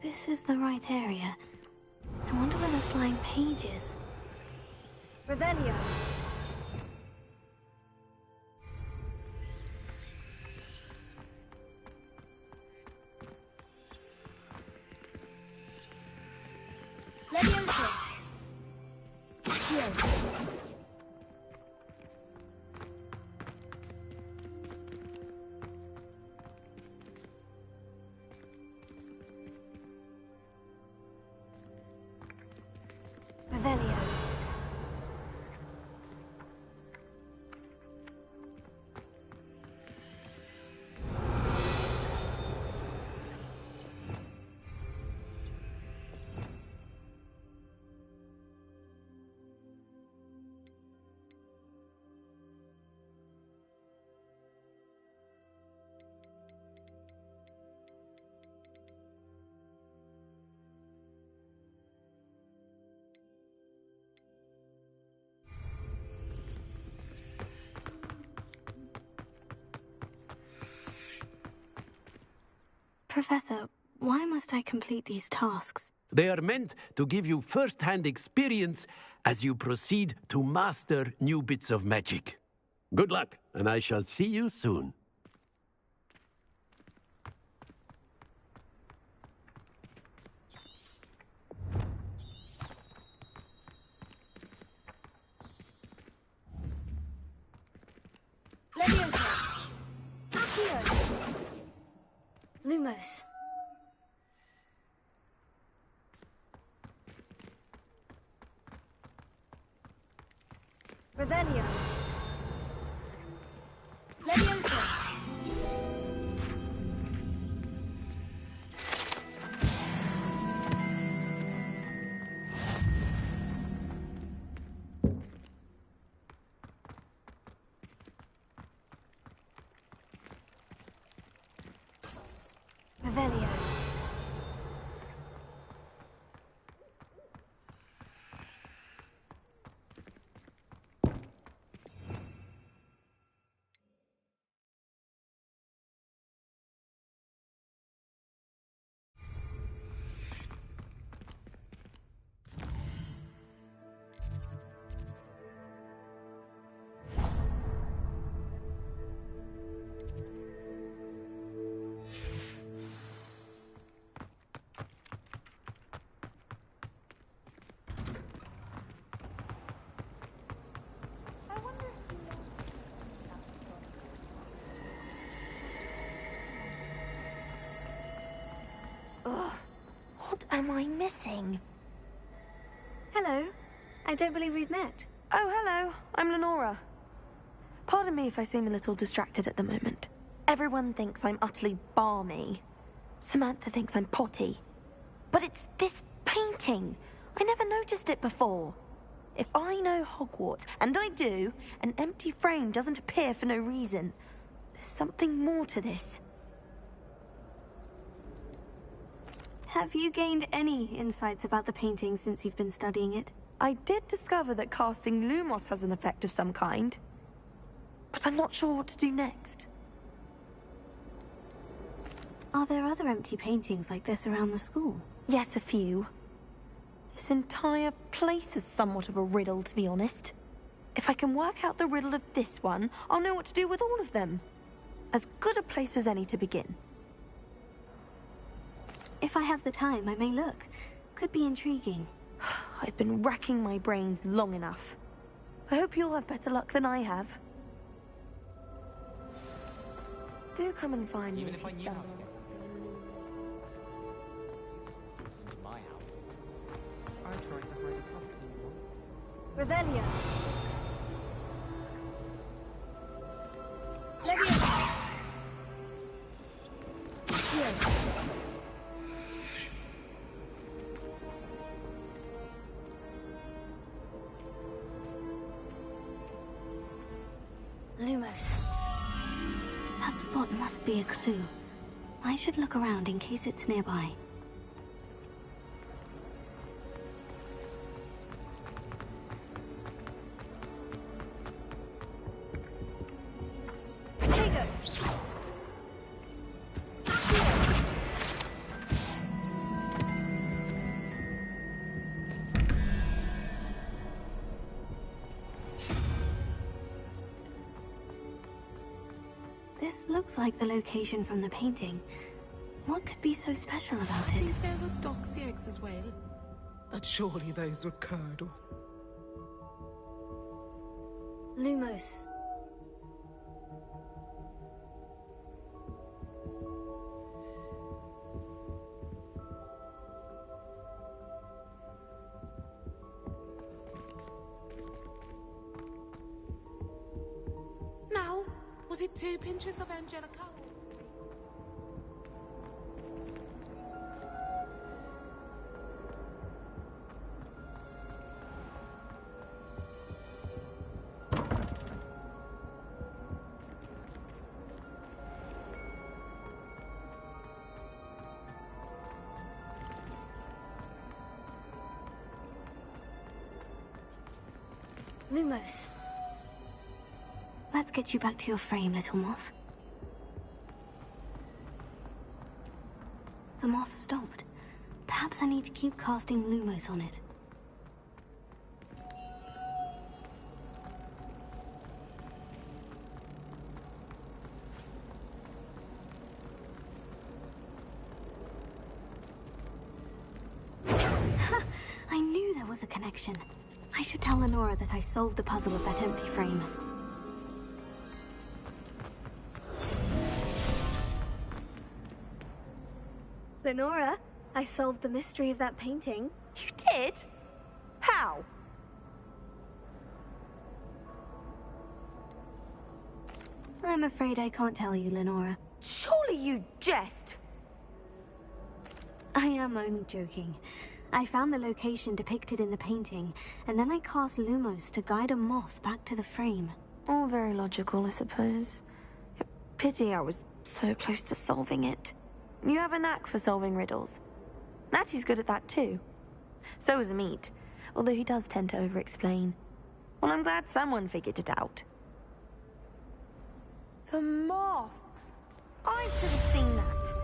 This is the right area. I wonder where the flying page is. Revelio. Leviosa. Here. Revelio. Professor, why must I complete these tasks? They are meant to give you first-hand experience as you proceed to master new bits of magic. Good luck, and I shall see you soon. Leviosa. Accio. Lumos. Revelio. Leviosa. Revelio. Ugh, what am I missing? Hello. I don't believe we've met. Oh, hello. I'm Lenora. Pardon me if I seem a little distracted at the moment. Everyone thinks I'm utterly balmy. Samantha thinks I'm potty. But it's this painting. I never noticed it before. If I know Hogwarts, and I do, an empty frame doesn't appear for no reason. There's something more to this. Have you gained any insights about the painting since you've been studying it? I did discover that casting Lumos has an effect of some kind. But I'm not sure what to do next. Are there other empty paintings like this around the school? Yes, a few. This entire place is somewhat of a riddle, to be honest. If I can work out the riddle of this one, I'll know what to do with all of them. As good a place as any to begin. If I have the time, I may look. Could be intriguing. I've been racking my brains long enough. I hope you'll have better luck than I have. Do come and find me if you stumble on something. Into my house. I tried to hide a pumpkin once. Revelio. Leviosa. Here. Lumos. That spot must be a clue. I should look around in case it's nearby. Potato! This looks like the location from the painting. What could be so special about I it? think there were doxy eggs as well. But surely those were curdle. Lumos. Now, was it 2 pinches of Angelica? Lumos. Let's get you back to your frame, little moth. The moth stopped. Perhaps I need to keep casting Lumos on it. I knew there was a connection. I should tell Lenora that I solved the puzzle of that empty frame. Lenora, I solved the mystery of that painting. You did? How? I'm afraid I can't tell you, Lenora. Surely you jest. I am only joking. I found the location depicted in the painting, and then I cast Lumos to guide a moth back to the frame. All very logical, I suppose. Pity I was so close to solving it. You have a knack for solving riddles. Natty's good at that too. So is Amit, although he does tend to over-explain. Well, I'm glad someone figured it out. The moth! I should have seen that.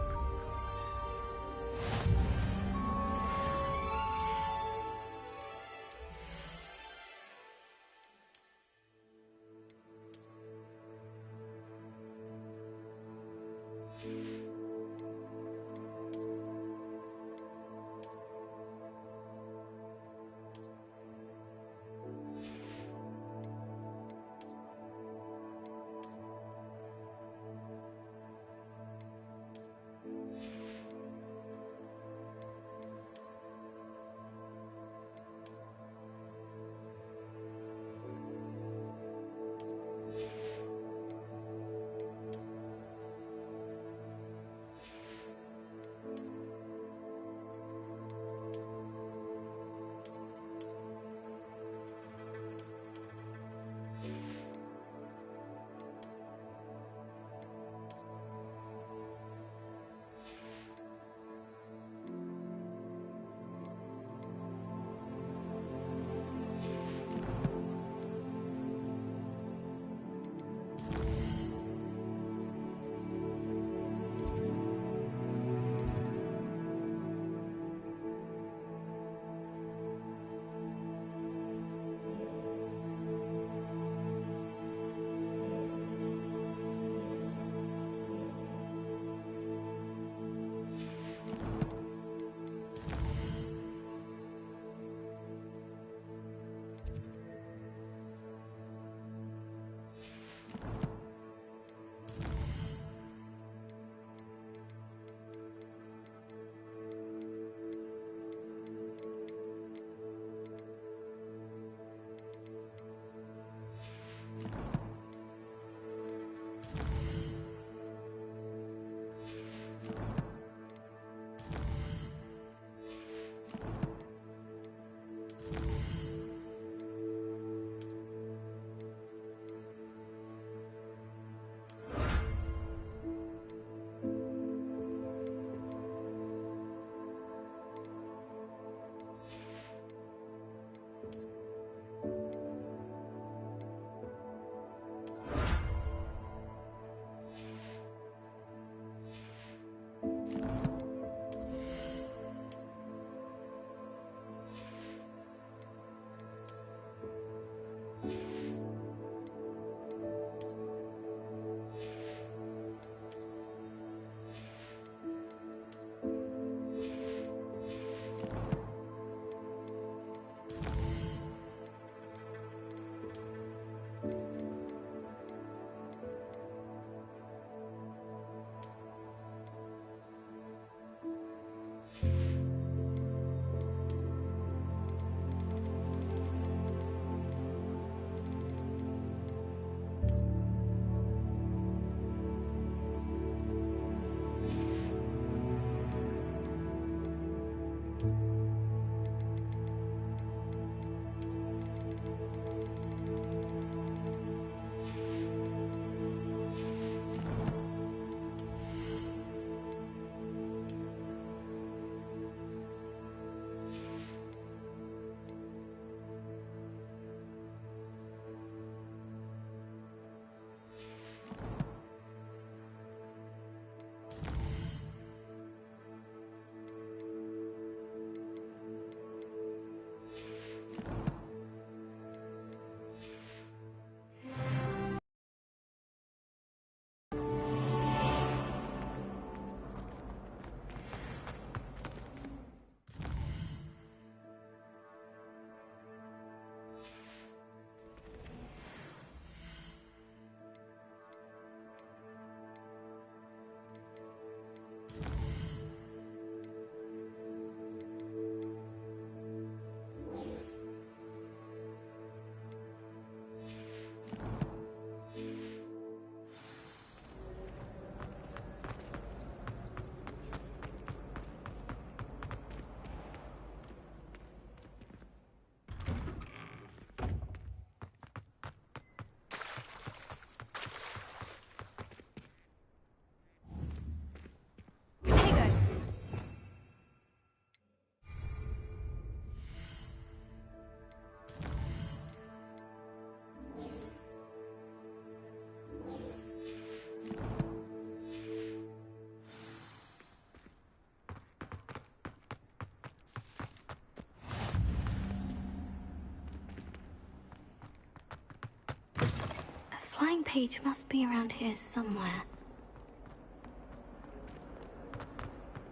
flying page must be around here somewhere.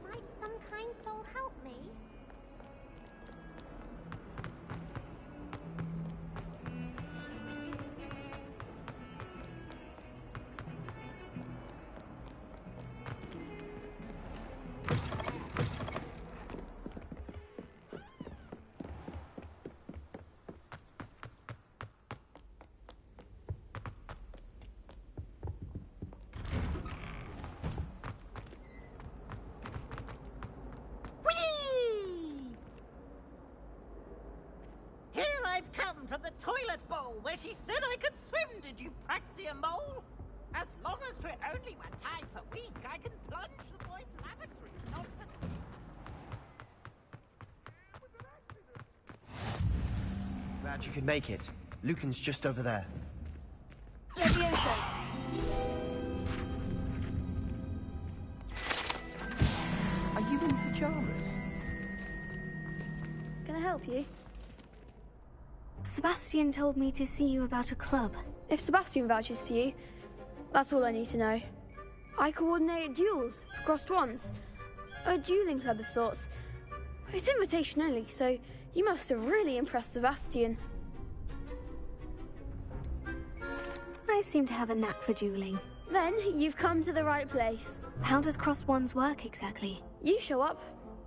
Might some kind soul help me? I've come from the toilet bowl where she said I could swim, did you praxia mole? As long as we're only 1 time per week, I can plunge the boys' lavatory, not the... Glad you could make it. Lucan's just over there. Leviosa! Are you in pajamas? Can I help you? Sebastian told me to see you about a club. If Sebastian vouches for you, that's all I need to know. I coordinate duels for crossed ones. A dueling club of sorts. It's invitation only, so you must have really impressed Sebastian. I seem to have a knack for dueling. Then you've come to the right place. How does crossed ones work exactly? You show up,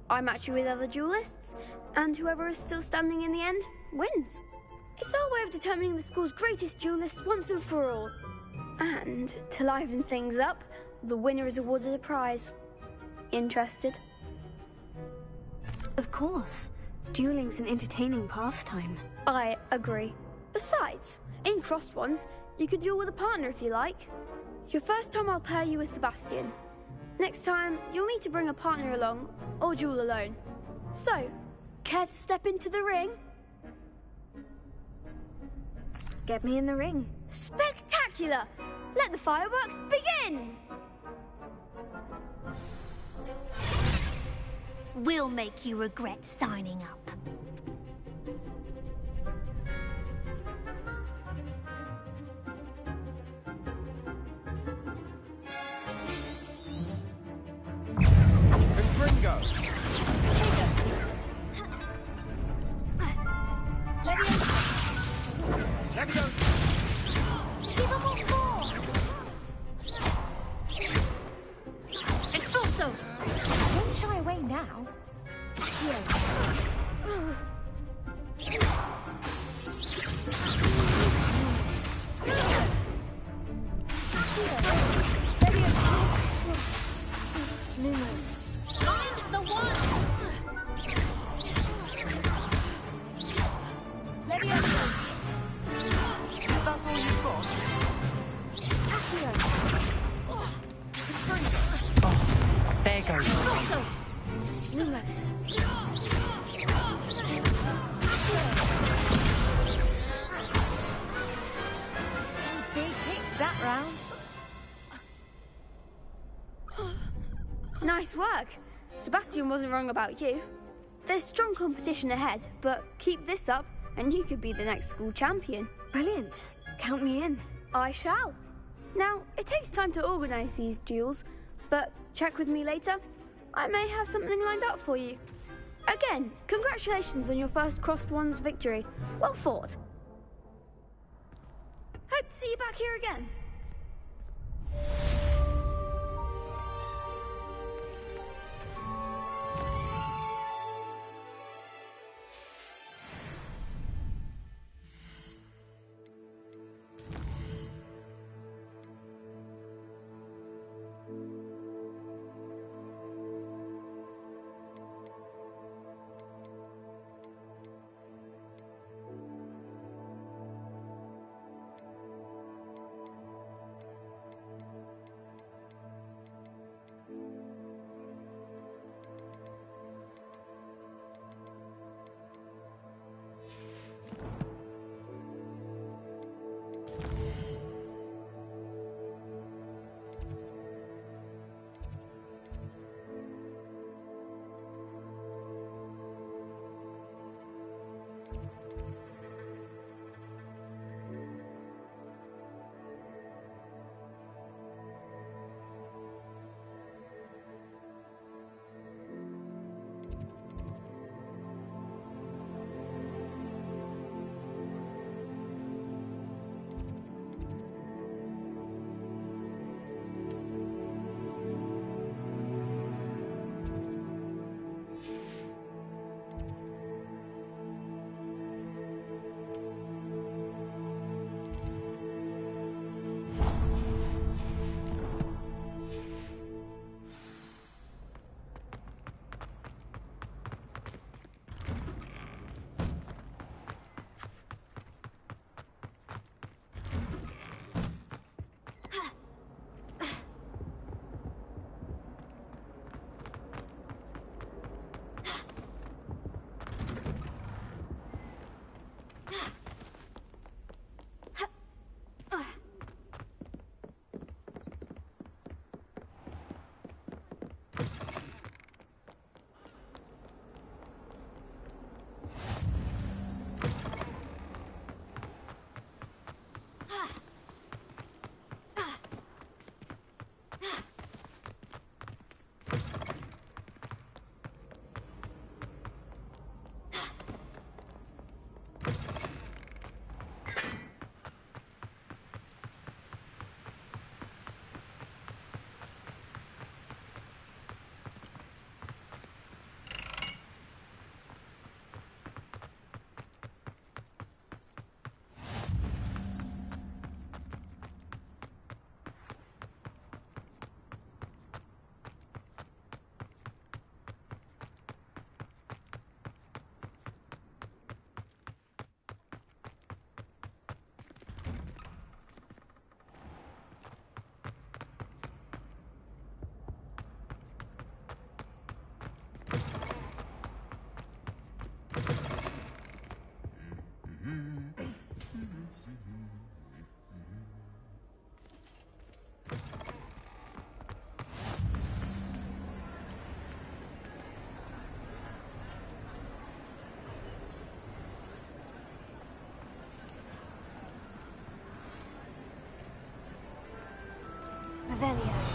I match you with other duelists, and whoever is still standing in the end wins. It's our way of determining the school's greatest duelist once and for all. And to liven things up, the winner is awarded a prize. Interested? Of course. Dueling's an entertaining pastime. I agree. Besides, in crossed ones, you could duel with a partner if you like. Your first time I'll pair you with Sebastian. Next time, you'll need to bring a partner along, or duel alone. So, care to step into the ring? Get me in the ring. Spectacular! Let the fireworks begin! We'll make you regret signing up. Ringo! Let me go! Give them all four! Expulso! Don't shy away now. Here. Lumos. Find the one! Leviosa! Is that all you've got? There goes. Lumos. Some big hits that round. Nice work. Sebastian wasn't wrong about you. There's strong competition ahead, but keep this up and you could be the next school champion. Brilliant. Count me in. I shall. Now, it takes time to organise these duels, but check with me later. I may have something lined up for you. Again, congratulations on your first crossed ones victory. Well fought. Hope to see you back here again. Revelio.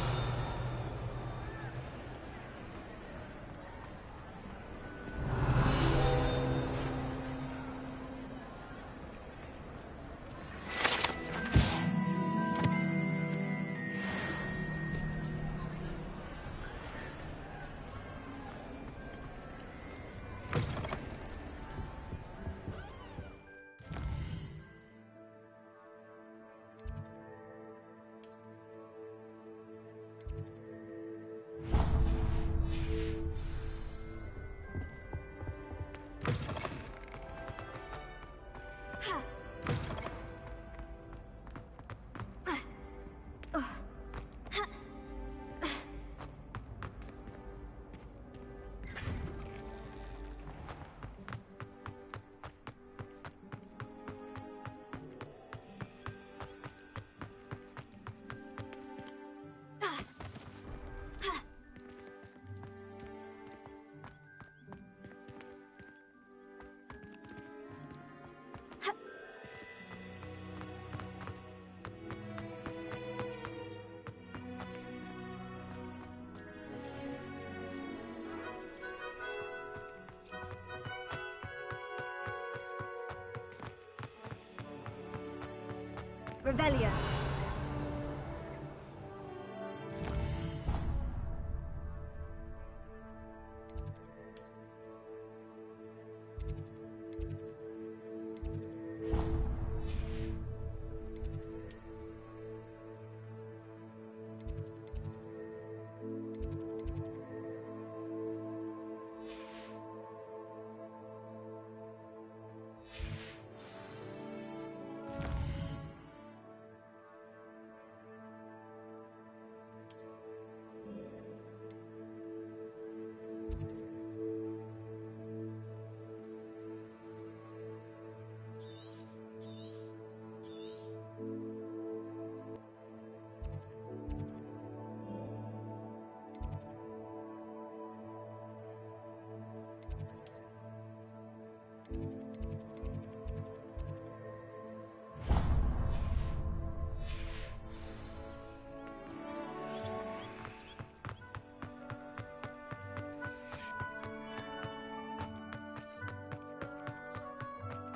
Revelio.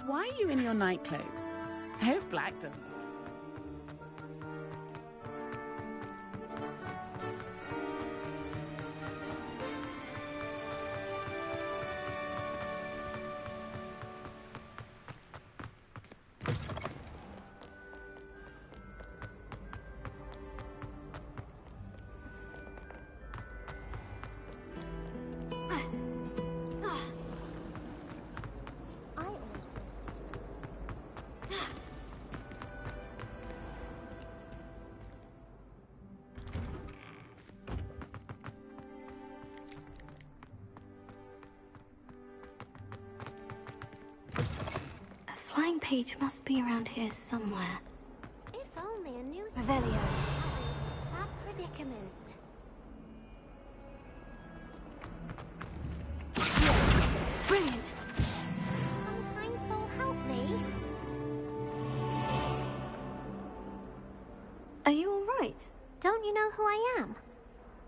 Why are you in your night clothes? I hope black doesn't. Flying page must be around here somewhere. If only a new Revelio. sad predicament. Brilliant. Some kind soul help me. Are you all right? Don't you know who I am?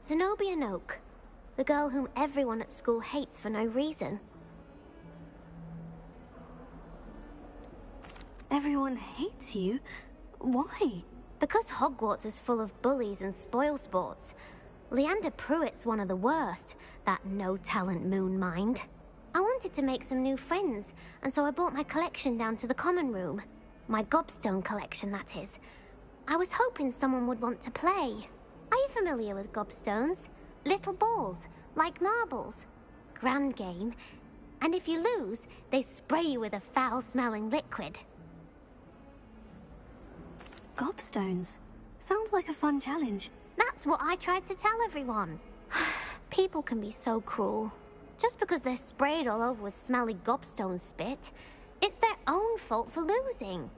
Zenobia Noak, the girl whom everyone at school hates for no reason. Everyone hates you? Why? Because Hogwarts is full of bullies and spoilsports. Leander Pruitt's one of the worst, that no-talent moon mind. I wanted to make some new friends, and so I brought my collection down to the common room. My gobstone collection, that is. I was hoping someone would want to play. Are you familiar with gobstones? Little balls, like marbles. Grand game. And if you lose, they spray you with a foul-smelling liquid. Gobstones. Sounds like a fun challenge. That's what I tried to tell everyone. People can be so cruel. Just because they're sprayed all over with smelly gobstone spit, it's their own fault for losing.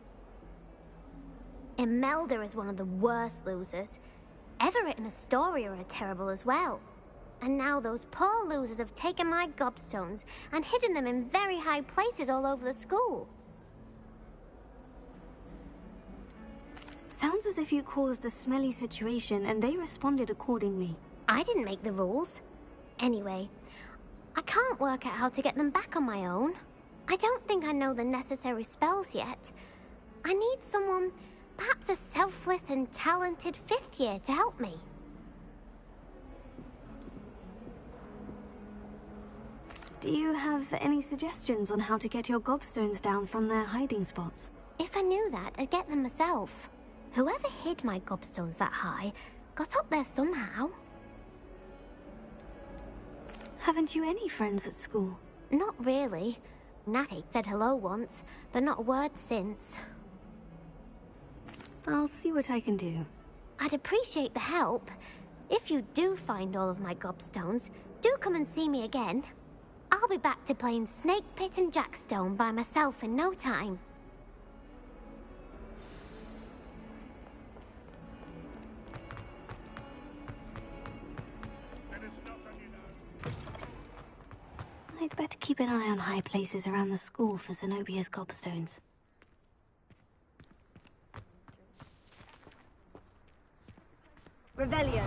Imelda is one of the worst losers. Everett and Astoria are terrible as well. And now those poor losers have taken my gobstones and hidden them in very high places all over the school. Sounds as if you caused a smelly situation and they responded accordingly. I didn't make the rules. Anyway, I can't work out how to get them back on my own. I don't think I know the necessary spells yet. I need someone, perhaps a selfless and talented 5th year to help me. Do you have any suggestions on how to get your gobstones down from their hiding spots? If I knew that, I'd get them myself. Whoever hid my gobstones that high got up there somehow. Haven't you any friends at school? Not really. Natty said hello once, but not a word since. I'll see what I can do. I'd appreciate the help. If you do find all of my gobstones, do come and see me again. I'll be back to playing Snake Pit and Jackstone by myself in no time. I'd better keep an eye on high places around the school for Zenobia's gobstones. Revelio.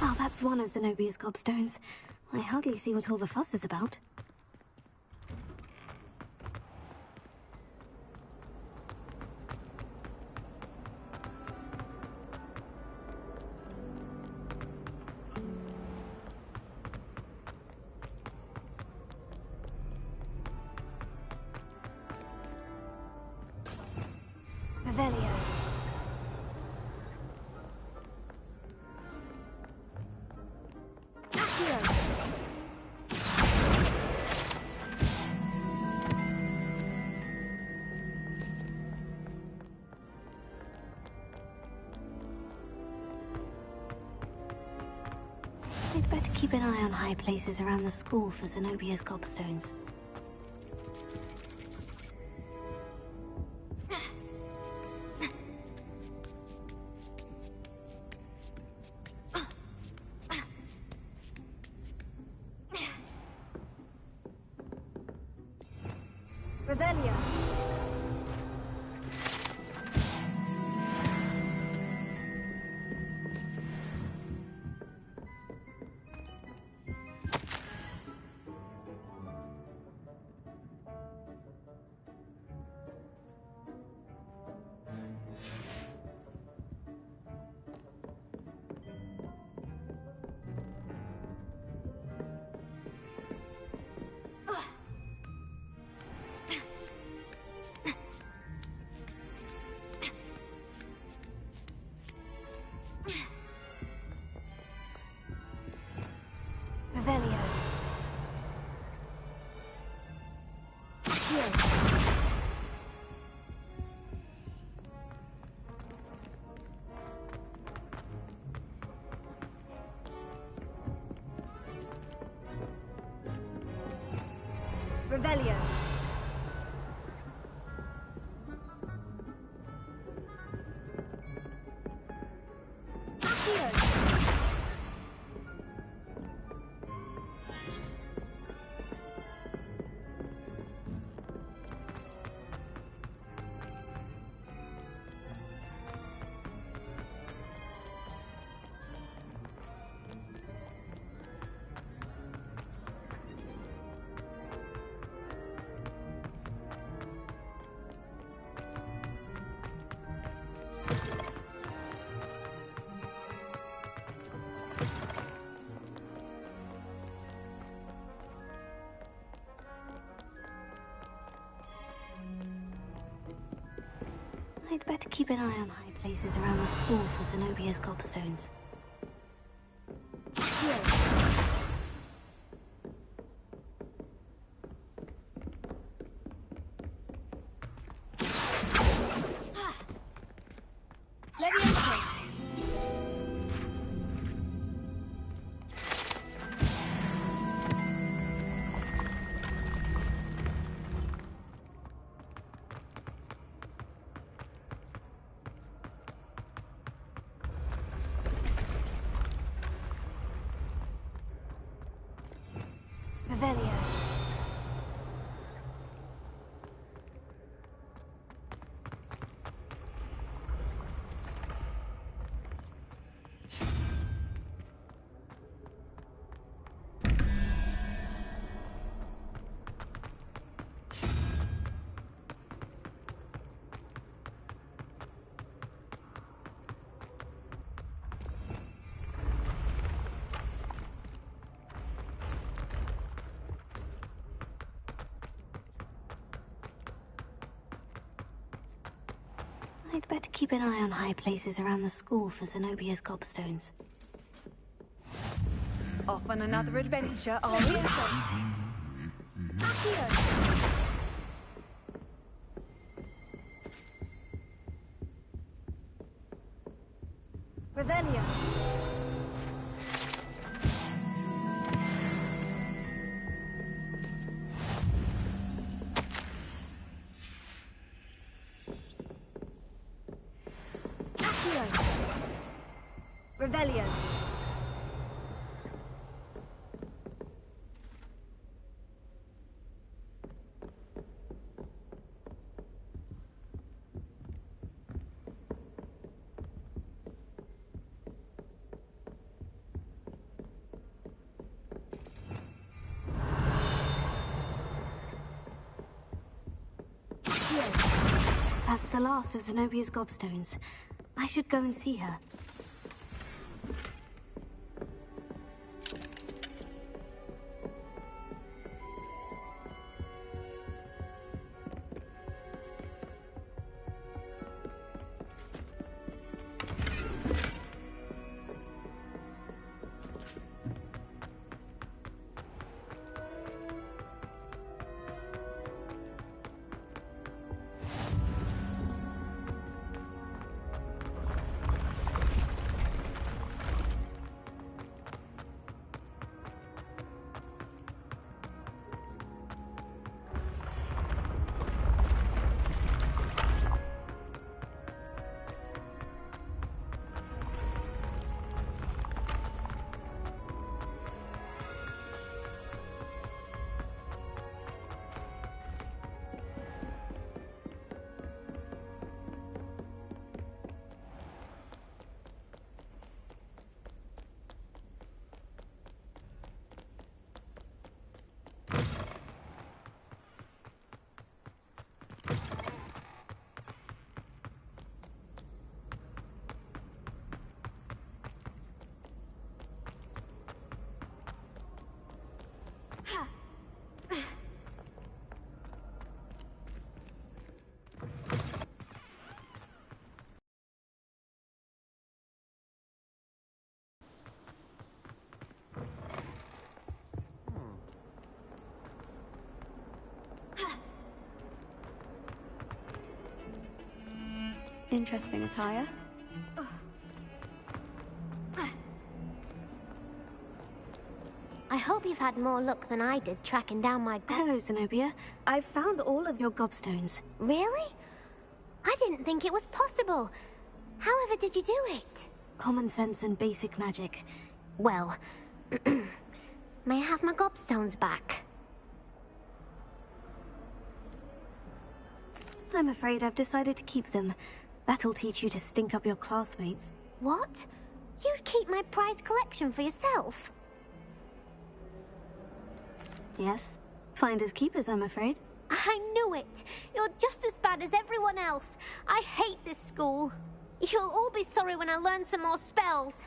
Oh, that's one of Zenobia's gobstones. I hardly see what all the fuss is about. Revelio. I'd better keep an eye on high places around the school for Zenobia's gobstones. Revelio. Revelio. Revelio. I'd better keep an eye on high places around the school for Zenobia's gobstones. Revelio. I'd better keep an eye on high places around the school for Zenobia's gobstones. Off on another adventure, are we? Revelio. Revelio. That's the last of Zenobia's gobstones. I should go and see her. Interesting attire. I hope you've had more luck than I did tracking down my Hello, Zenobia. I've found all of your gobstones. Really? I didn't think it was possible. However did you do it? Common sense and basic magic. Well, may I have my gobstones back? I'm afraid I've decided to keep them. That'll teach you to stink up your classmates. What? You'd keep my prized collection for yourself? Yes. Finders keepers, I'm afraid. I knew it! You're just as bad as everyone else. I hate this school. You'll all be sorry when I learn some more spells.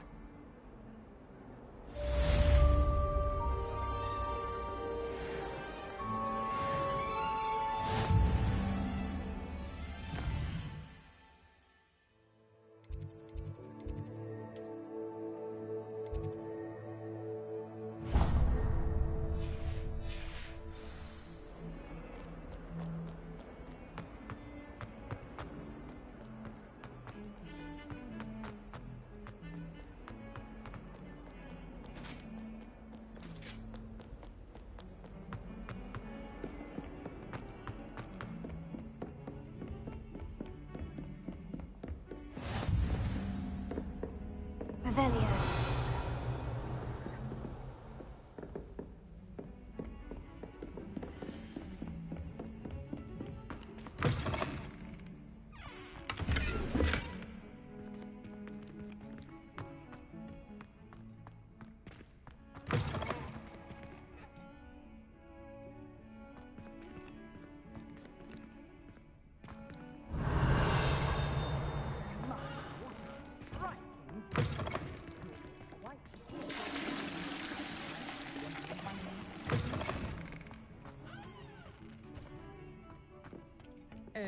Oh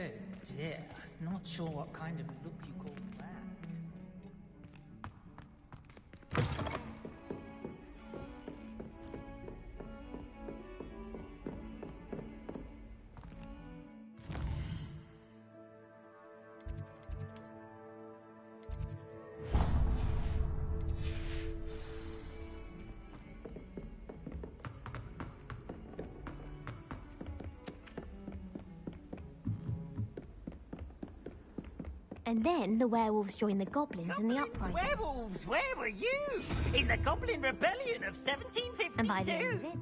dear, not sure what kind of look you call that. And then the werewolves joined the goblins in the uprising. Werewolves, where were you? In the Goblin Rebellion of 1752. And by the end of it,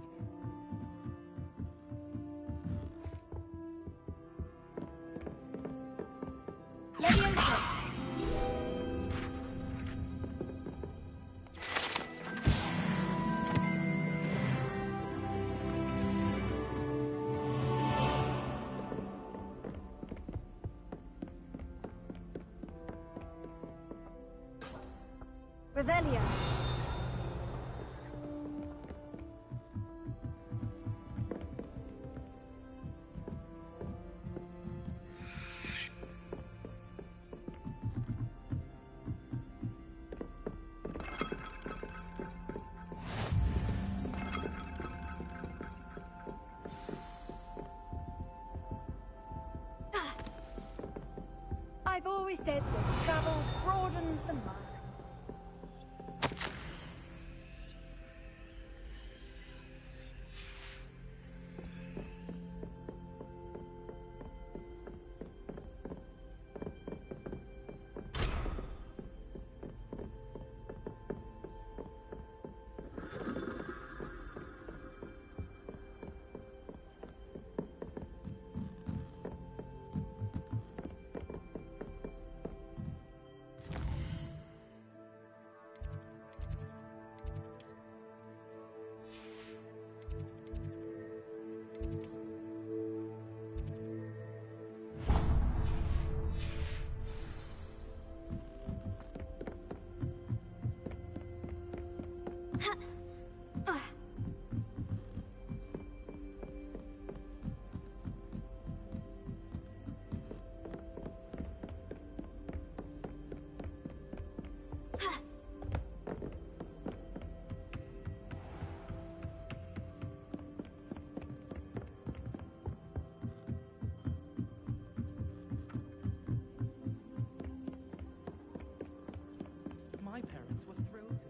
Revelio. I've always said that travel broadens the mind. My parents were thrilled to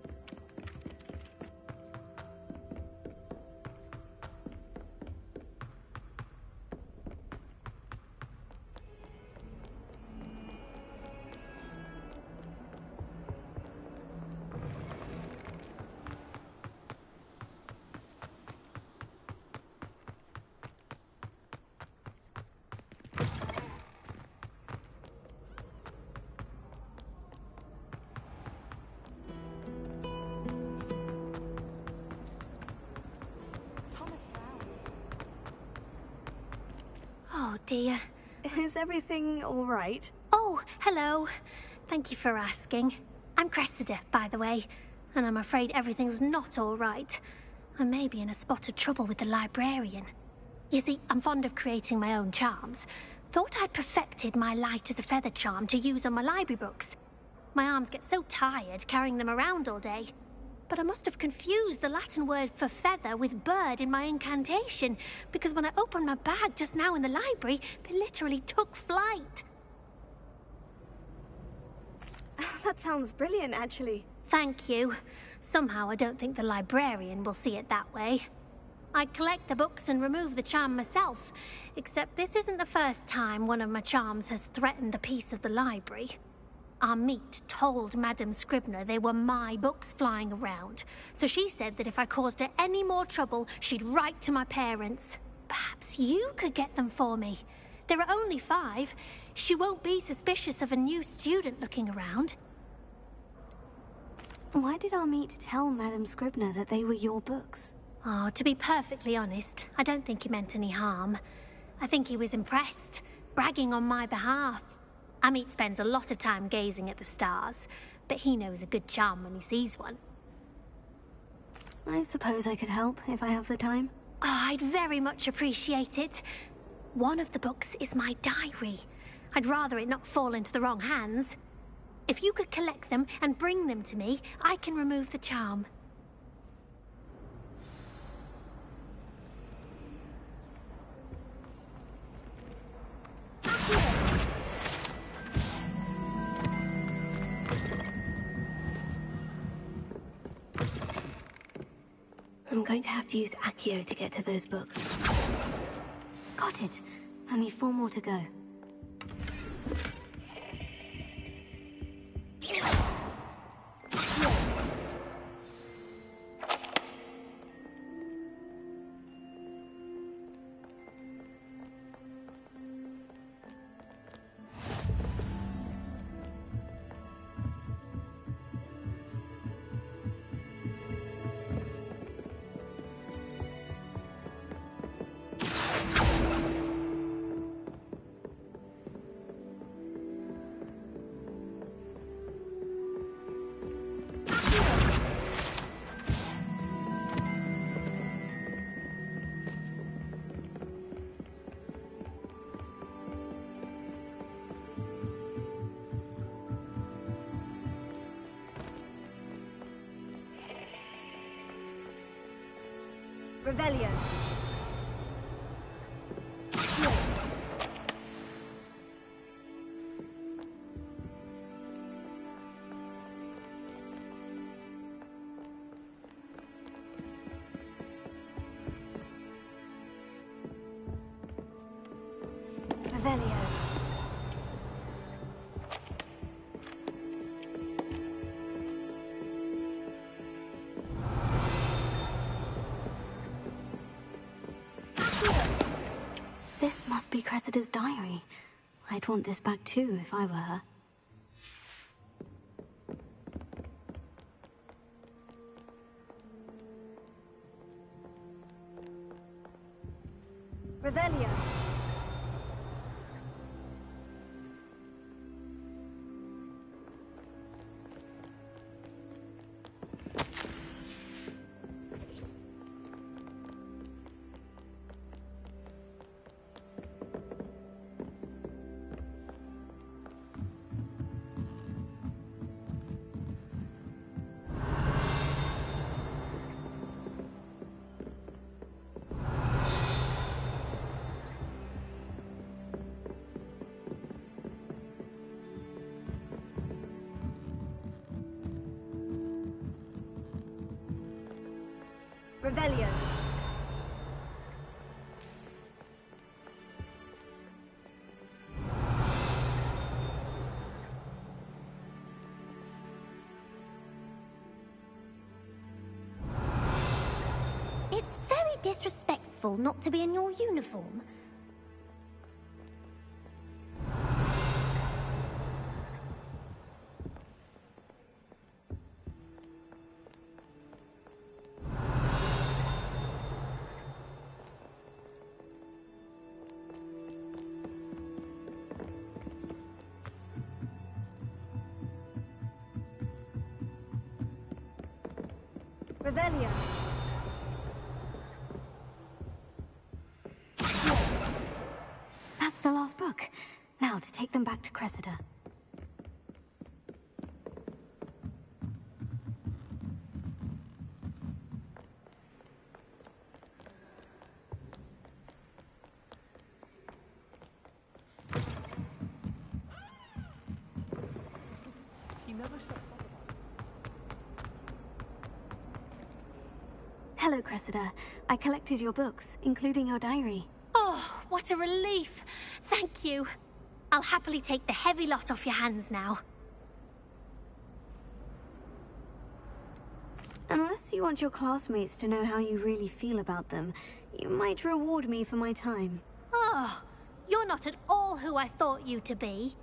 oh dear. Is everything all right? Oh, hello. Thank you for asking. I'm Cressida, by the way, and I'm afraid everything's not all right. I may be in a spot of trouble with the librarian. You see, I'm fond of creating my own charms. Thought I'd perfected my light as a feather charm to use on my library books. My arms get so tired carrying them around all day. But I must have confused the Latin word for feather with bird in my incantation, because when I opened my bag just now in the library, they literally took flight. That sounds brilliant, actually. Thank you. Somehow I don't think the librarian will see it that way. I collect the books and remove the charm myself, except this isn't the first time one of my charms has threatened the peace of the library. Our meet told Madame Scribner they were my books flying around, so she said that if I caused her any more trouble, she'd write to my parents. Perhaps you could get them for me. There are only 5. She won't be suspicious of a new student looking around. Why did our meet tell Madame Scribner that they were your books? Oh, to be perfectly honest, I don't think he meant any harm. I think he was impressed, bragging on my behalf. Amit spends a lot of time gazing at the stars, but he knows a good charm when he sees one. I suppose I could help if I have the time. Oh, I'd very much appreciate it. One of the books is my diary. I'd rather it not fall into the wrong hands. If you could collect them and bring them to me, I can remove the charm. I'm going to have to use Accio to get to those books. Got it. Only 4 more to go. Revelio. Revelio. This must be Cressida's diary. I'd want this back too if I were her. Revelio. Revelio. It's very disrespectful not to be in your uniform. Revelio. That's the last book. Now to take them back to Cressida. Hello, Cressida. I collected your books, including your diary. Oh, what a relief. Thank you. I'll happily take the heavy lot off your hands now. Unless you want your classmates to know how you really feel about them, you might reward me for my time. Oh, you're not at all who I thought you to be.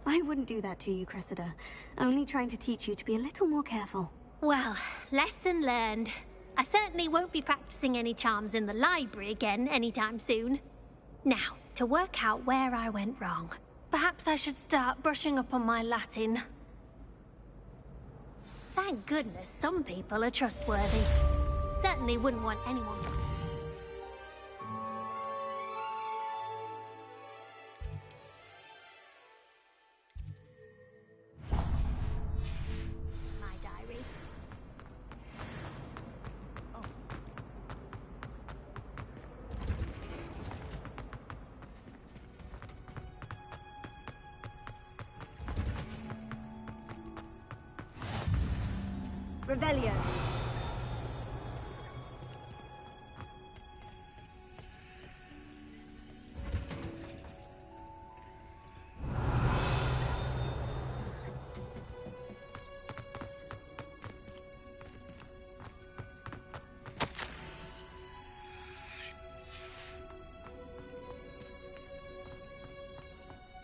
I wouldn't do that to you, Cressida. Only trying to teach you to be a little more careful. Well, lesson learned. I certainly won't be practicing any charms in the library again anytime soon. Now, to work out where I went wrong. Perhaps I should start brushing up on my Latin. Thank goodness some people are trustworthy. Certainly wouldn't want anyone... Revelio.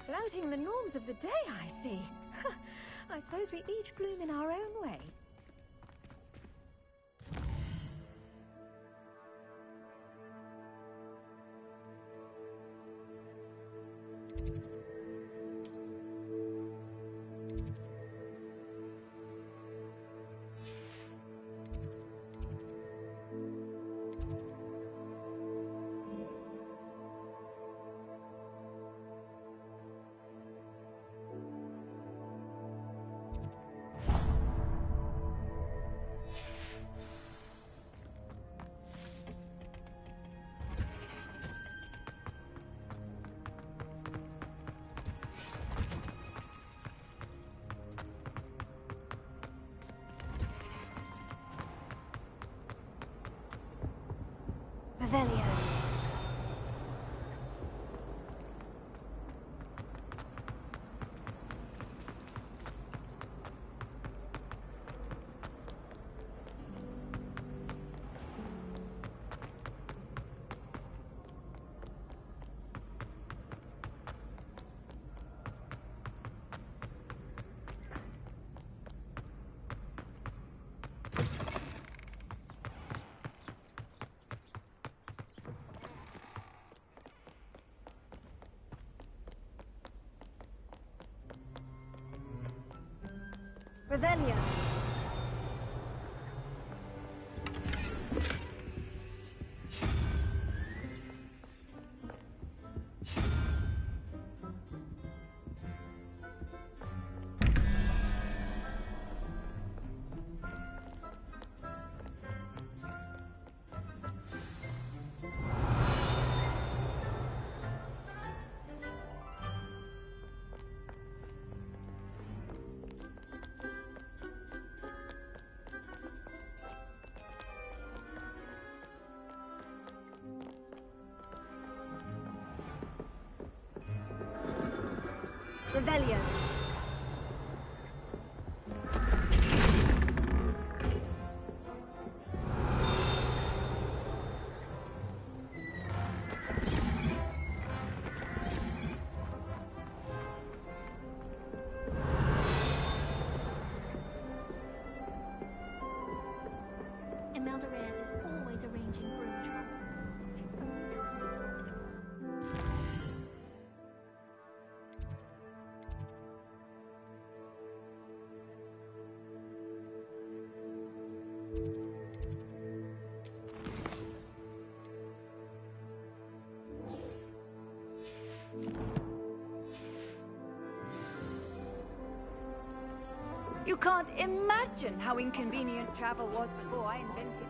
Flouting the norms of the day, I see. I suppose we each bloom in our own way. Revelio. Revelio. Revelio. Imelda Reyes is always arranging broom trouble. You can't imagine how inconvenient travel was before I invented.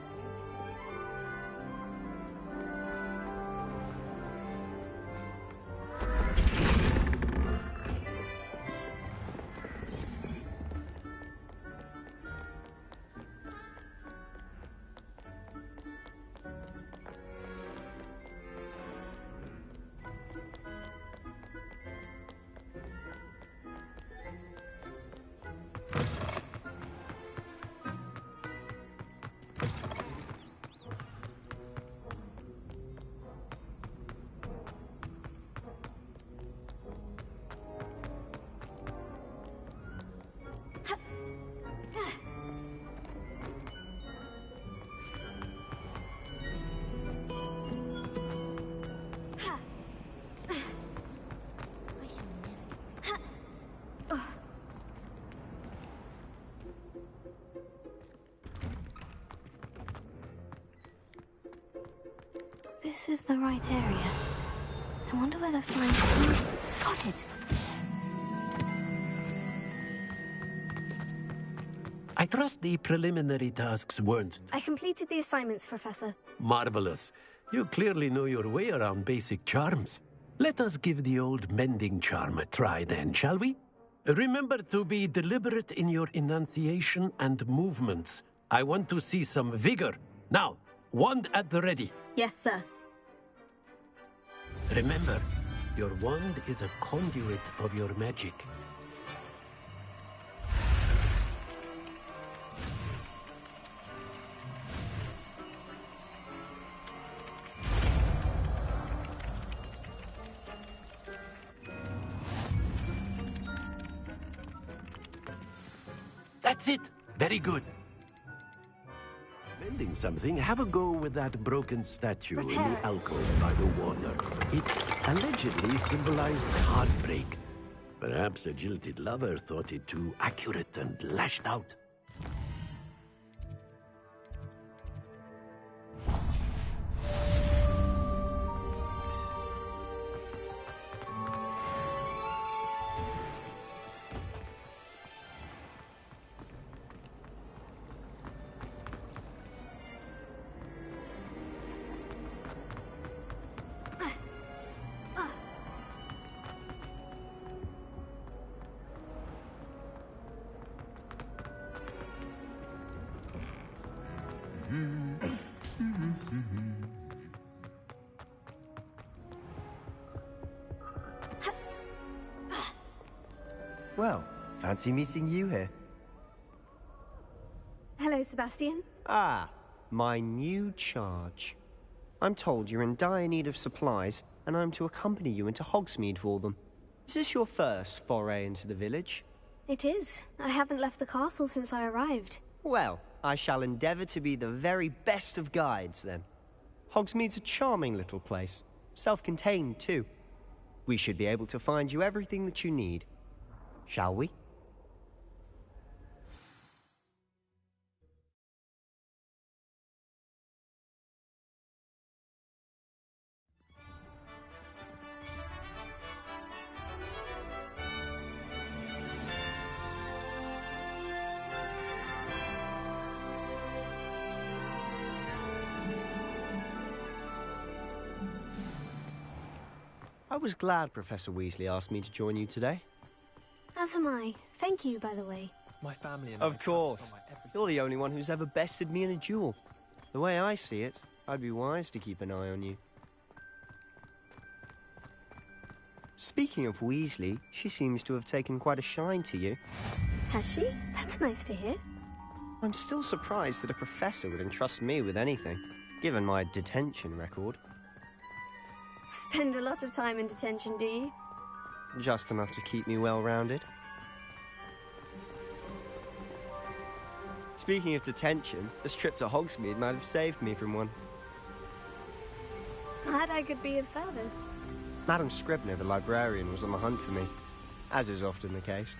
This is the right area. I wonder where the flying... Got it! I trust the preliminary tasks weren't I completed the assignments, Professor. marvelous. You clearly know your way around basic charms. Let us give the old mending charm a try then, shall we? Remember to be deliberate in your enunciation and movements. I want to see some vigor. Now, wand at the ready. Yes, sir. Remember, your wand is a conduit of your magic. That's it. Very good. Mending something, have a go with that broken statue in the alcove by the water. It allegedly symbolized heartbreak. Perhaps a jilted lover thought it too accurate and lashed out. Well, fancy meeting you here. Hello, Sebastian. Ah, my new charge. I'm told you're in dire need of supplies, and I'm to accompany you into Hogsmeade for them. Is this your first foray into the village? It is. I haven't left the castle since I arrived. Well, I shall endeavour to be the very best of guides, then. Hogsmeade's a charming little place. Self-contained, too. We should be able to find you everything that you need. Shall we? I was glad Professor Weasley asked me to join you today. As am I. Thank you, by the way. My family and Of course. You're the only one who's ever bested me in a duel. The way I see it, I'd be wise to keep an eye on you. Speaking of Weasley, she seems to have taken quite a shine to you. Has she? That's nice to hear. I'm still surprised that a professor would entrust me with anything, given my detention record. Spend a lot of time in detention, do you? Just enough to keep me well-rounded. Speaking of detention, this trip to Hogsmeade might have saved me from one. Glad I could be of service. Madam Scribner, the librarian, was on the hunt for me, as is often the case.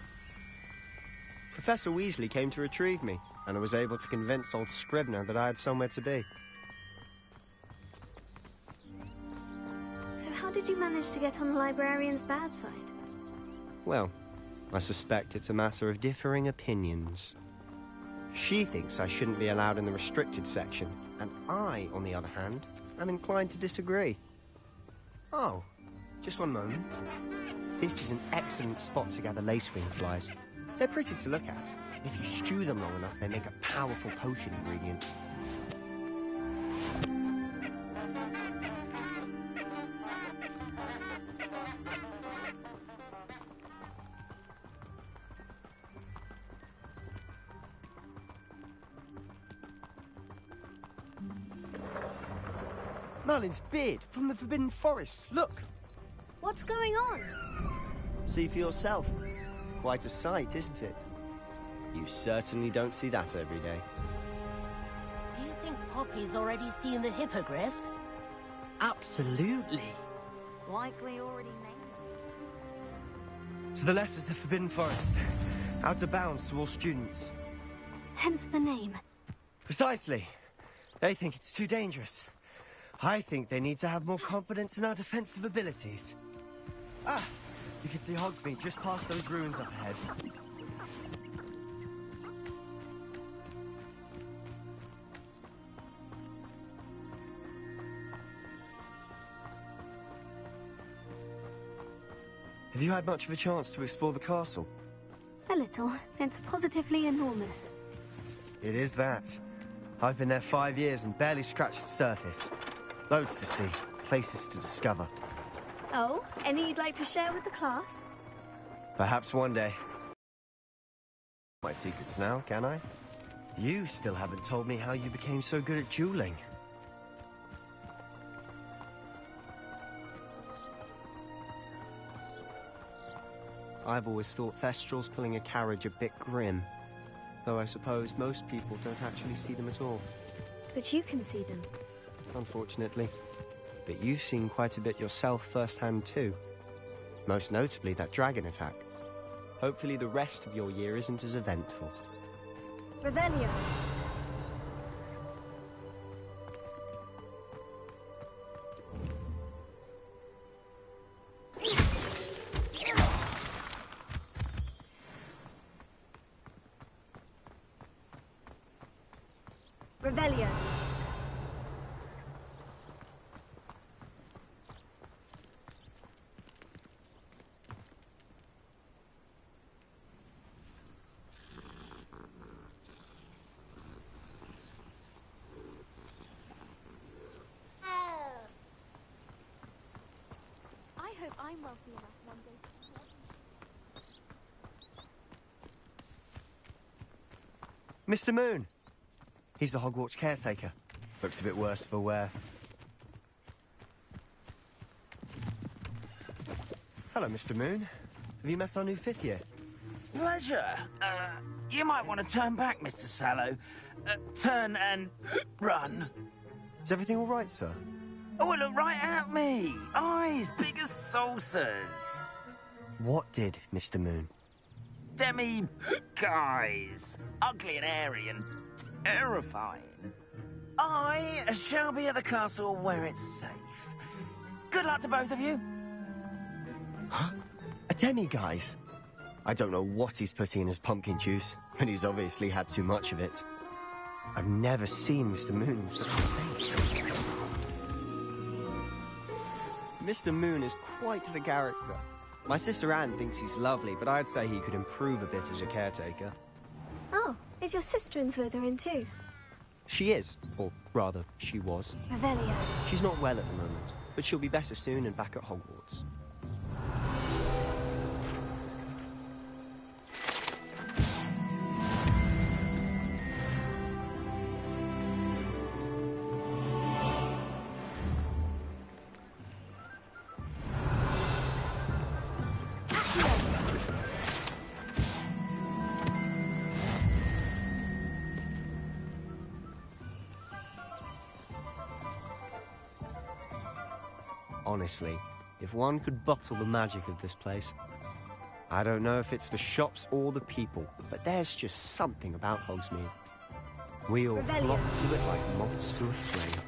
Professor Weasley came to retrieve me, and I was able to convince old Scribner that I had somewhere to be. So how did you manage to get on the librarian's bad side? Well, I suspect it's a matter of differing opinions. She thinks I shouldn't be allowed in the restricted section, and I, on the other hand, am inclined to disagree. Oh, just one moment. This is an excellent spot to gather lacewing flies. They're pretty to look at. If you stew them long enough, they make a powerful potion ingredient. Merlin's beard from the Forbidden Forest. Look! What's going on? See for yourself. Quite a sight, isn't it? You certainly don't see that every day. Do you think Poppy's already seen the hippogriffs? Absolutely. Likely already named. To the left is the Forbidden Forest. Out of bounds to all students. Hence the name. Precisely. They think it's too dangerous. I think they need to have more confidence in our defensive abilities. Ah! You can see Hogsmeade just past those ruins up ahead. Have you had much of a chance to explore the castle? A little. It's positively enormous. It is that. I've been there 5 years and barely scratched the surface. Loads to see, places to discover. Oh, any you'd like to share with the class? Perhaps one day. My secrets now, can I? You still haven't told me how you became so good at dueling. I've always thought Thestrals pulling a carriage a bit grim. Though I suppose most people don't actually see them at all. But you can see them. Unfortunately. But you've seen quite a bit yourself firsthand too. Most notably that dragon attack. Hopefully the rest of your year isn't as eventful. Revelio. Revelio. I hope I'm wealthy enough one day. Mr. Moon! He's the Hogwarts caretaker. Looks a bit worse for wear. Hello, Mr. Moon. Have you met our new 5th year? Pleasure. You might want to turn back, Mr. Sallow. Turn and run. Is everything all right, sir? Oh, look right at me. Eyes big as saucers. What did, Mr. Moon? Guys. Ugly and airy and terrifying. I shall be at the castle where it's safe. Good luck to both of you. Huh? A demi-guise? I don't know what he's putting in his pumpkin juice, but he's obviously had too much of it. I've never seen Mr. Moon in such a state. Mr. Moon is quite the character. My sister Anne thinks he's lovely, but I'd say he could improve a bit as a caretaker. Oh, is your sister in Slytherin too? She is, or rather, she was. Revelio. She's not well at the moment, but she'll be better soon and back at Hogwarts. Honestly, if one could bottle the magic of this place. I don't know if it's the shops or the people, but there's just something about Hogsmeade. We all flock to it like moths to a flame.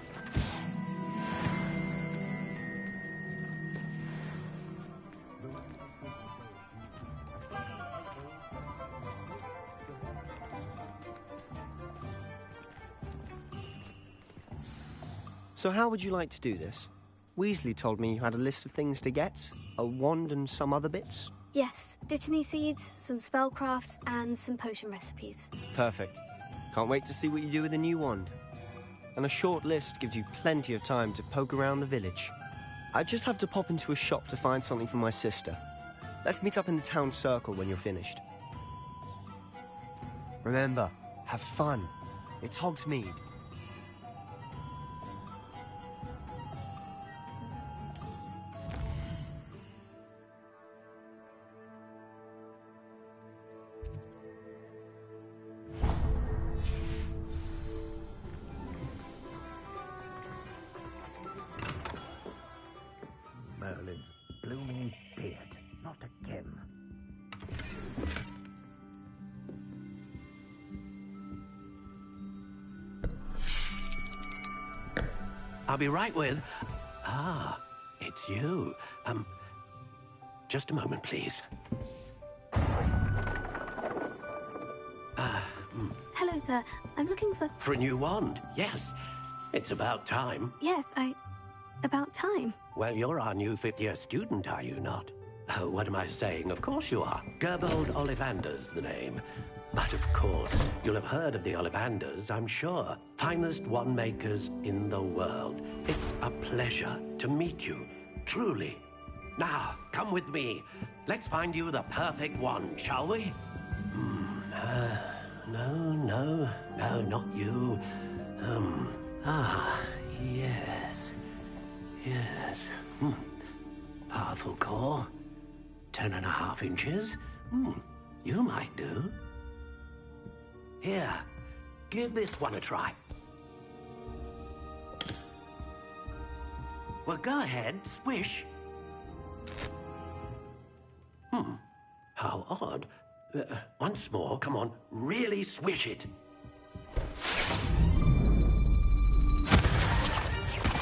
So how would you like to do this? Weasley told me you had a list of things to get, a wand and some other bits. Yes, Dittany seeds, some spellcrafts, and some potion recipes. Perfect. Can't wait to see what you do with the new wand. And a short list gives you plenty of time to poke around the village. I just have to pop into a shop to find something for my sister. Let's meet up in the town circle when you're finished. Remember, have fun. It's Hogsmeade. Merlin's blooming beard, not again. I'll be right with... Ah, it's you. Just a moment, please. Hello, sir. I'm looking for... For a new wand, yes. It's about time. Yes, About time. Well, you're our new 5th-year student, are you not? Oh, what am I saying? Of course you are. Gerbold Ollivander's the name. But of course, you'll have heard of the Ollivanders, I'm sure. Finest wand makers in the world. It's a pleasure to meet you, truly. Now, come with me. Let's find you the perfect wand, shall we? No, not you. Yes. Powerful core. 10.5 inches. You might do. Here, give this one a try. Well, go ahead, swish. How odd. Once more, come on, really swish it.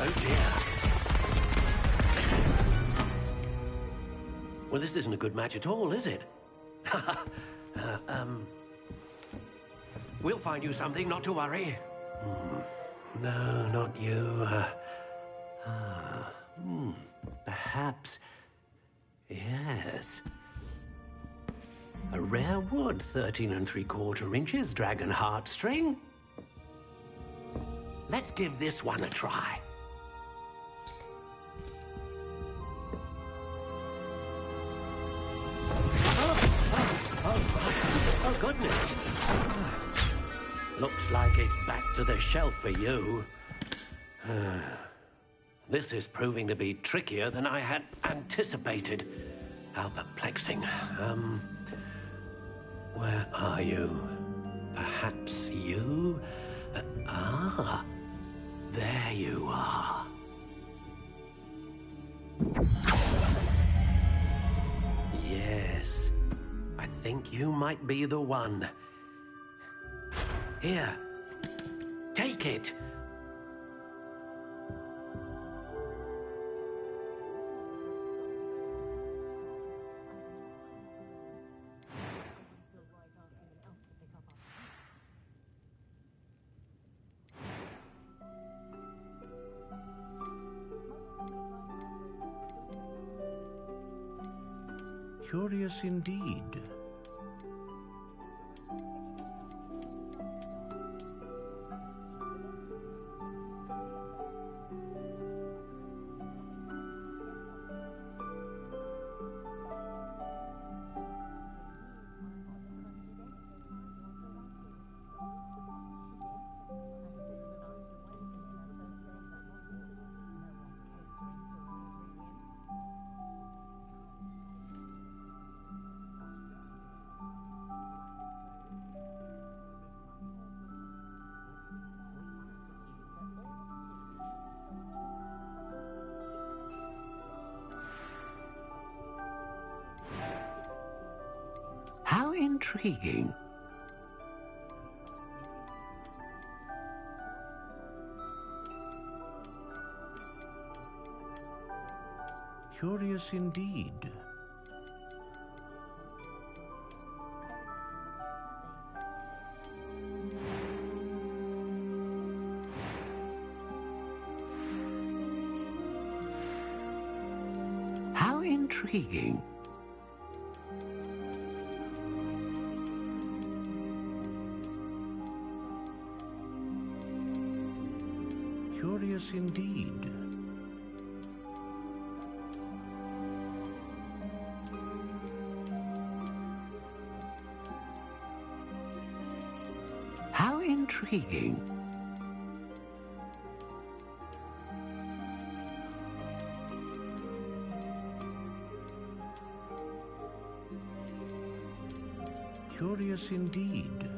Oh dear. Well, this isn't a good match at all, is it? We'll find you something, not to worry. No, not you. Perhaps. Yes. A rare wood, 13 3/4 inches, dragon heartstring. Let's give this one a try. Oh, goodness. Looks like it's back to the shelf for you. This is proving to be trickier than I had anticipated. How perplexing. Where are you? Perhaps you? There you are. Yes, I think you might be the one. Here, take it. Curious indeed. How intriguing. Curious indeed. How intriguing. Curious indeed. How intriguing. Curious indeed.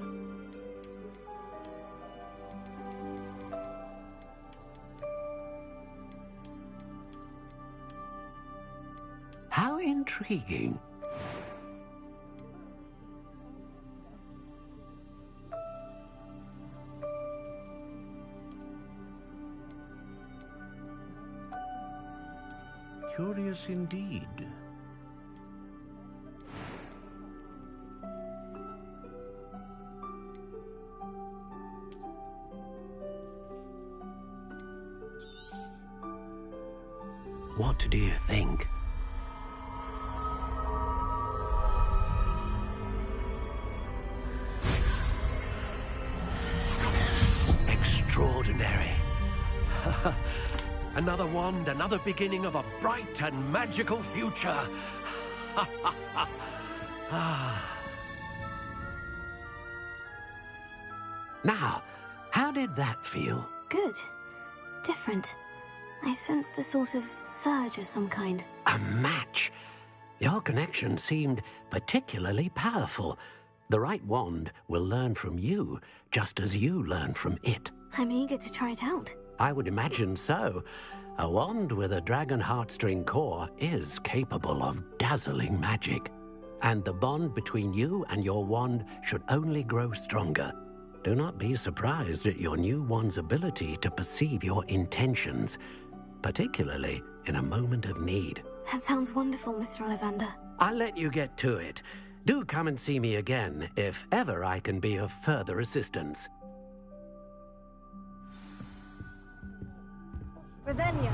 How intriguing. Curious indeed. What do you think? wand, another beginning of a bright and magical future. Now, how did that feel? Good. Different. I sensed a sort of surge of some kind. A match. Your connection seemed particularly powerful. The right wand will learn from you, just as you learn from it. I'm eager to try it out. I would imagine so. A wand with a dragon heartstring core is capable of dazzling magic. And the bond between you and your wand should only grow stronger. Do not be surprised at your new wand's ability to perceive your intentions, particularly in a moment of need. That sounds wonderful, Mr. Ollivander. I'll let you get to it. Do come and see me again if ever I can be of further assistance. Revelio.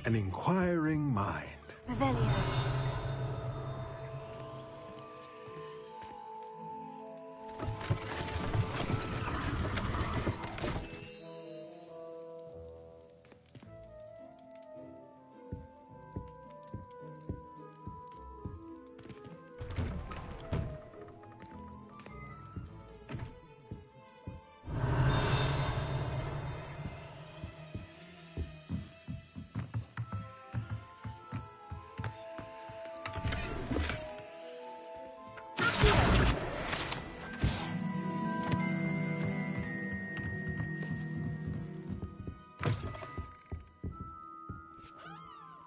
An inquiring mind. Revelio.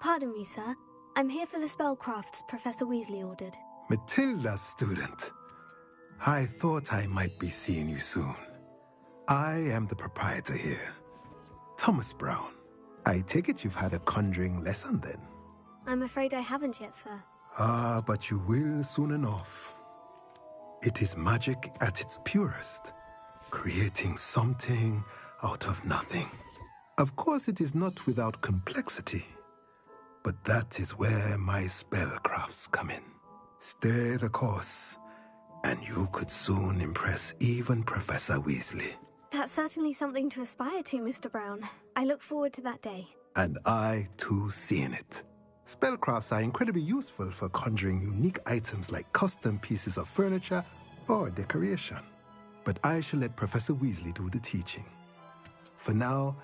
Pardon me, sir. I'm here for the spellcrafts Professor Weasley ordered. Matilda's student. I thought I might be seeing you soon. I am the proprietor here, Thomas Brown. I take it you've had a conjuring lesson then? I'm afraid I haven't yet, sir. Ah, but you will soon enough. It is magic at its purest, creating something out of nothing. Of course, it is not without complexity, but that is where my spellcrafts come in. Stay the course, and you could soon impress even Professor Weasley. That's certainly something to aspire to, Mr. Brown. I look forward to that day. And I, too, seeing it. Spellcrafts are incredibly useful for conjuring unique items like custom pieces of furniture or decoration. But I shall let Professor Weasley do the teaching. For now,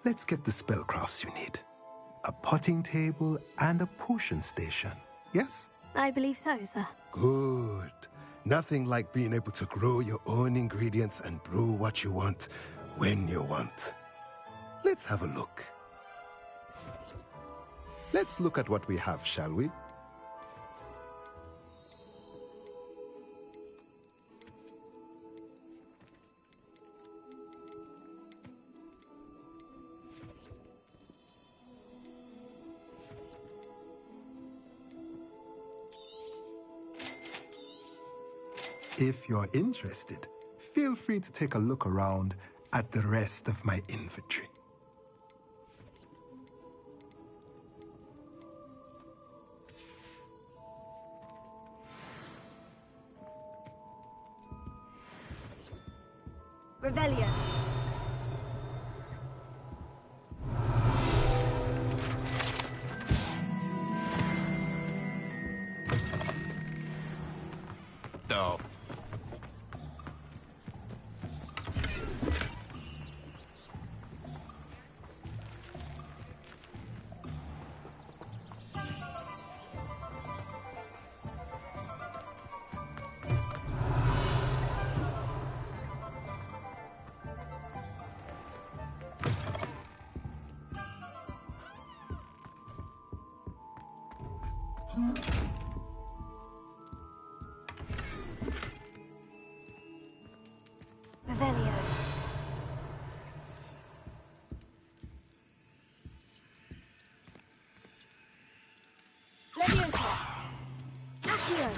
let's get the spellcrafts you need. A potting table and a potion station, yes? I believe so, sir. Good. Nothing like being able to grow your own ingredients and brew what you want when you want. Let's have a look. Let's look at what we have, shall we? If you're interested, feel free to take a look around at the rest of my inventory. Revelio. No. Revelio. Leviosa. Accio.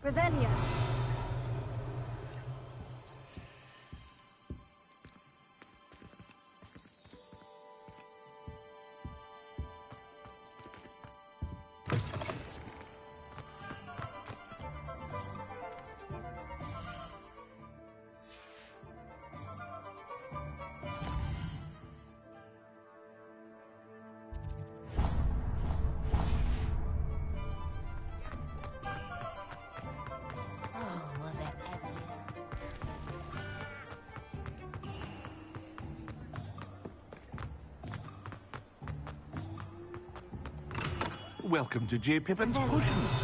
Revelio. Welcome to J. Pippin's Potions.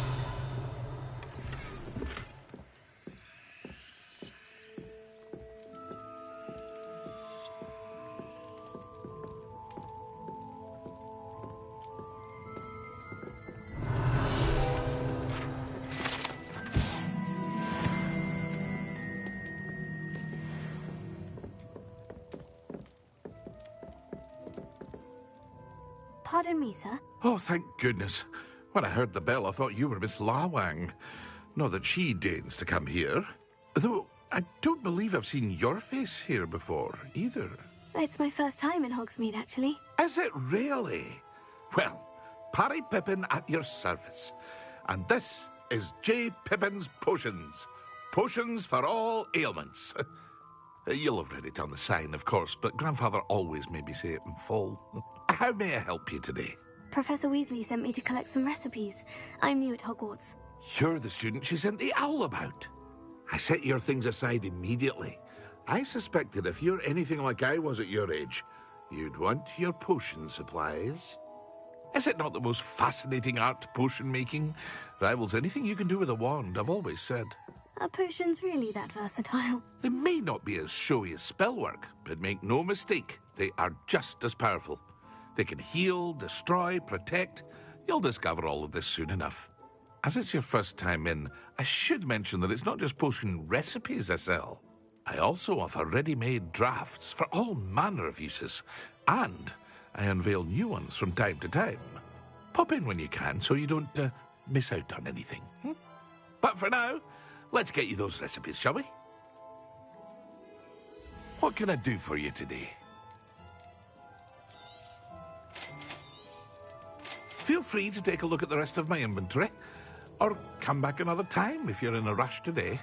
Pardon me, sir. Oh, thank goodness. When I heard the bell, I thought you were Miss Lawang. Not that she deigns to come here. Though, I don't believe I've seen your face here before, either. It's my first time in Hogsmeade, actually. Is it really? Well, Parry Pippin at your service. And this is J. Pippin's Potions. Potions for all ailments. You'll have read it on the sign, of course, but Grandfather always made me say it in full. How may I help you today? Professor Weasley sent me to collect some recipes. I'm new at Hogwarts. You're the student she sent the owl about. I set your things aside immediately. I suspected if you're anything like I was at your age, you'd want your potion supplies. Is it not the most fascinating art, potion making? Rivals anything you can do with a wand, I've always said. Are potions really that versatile? They may not be as showy as spellwork, but make no mistake, they are just as powerful. They can heal, destroy, protect. You'll discover all of this soon enough. As it's your first time in, I should mention that it's not just potion recipes I sell. I also offer ready-made drafts for all manner of uses, and I unveil new ones from time to time. Pop in when you can so you don't miss out on anything. But for now, let's get you those recipes, shall we? What can I do for you today? Feel free to take a look at the rest of my inventory, or come back another time if you're in a rush today.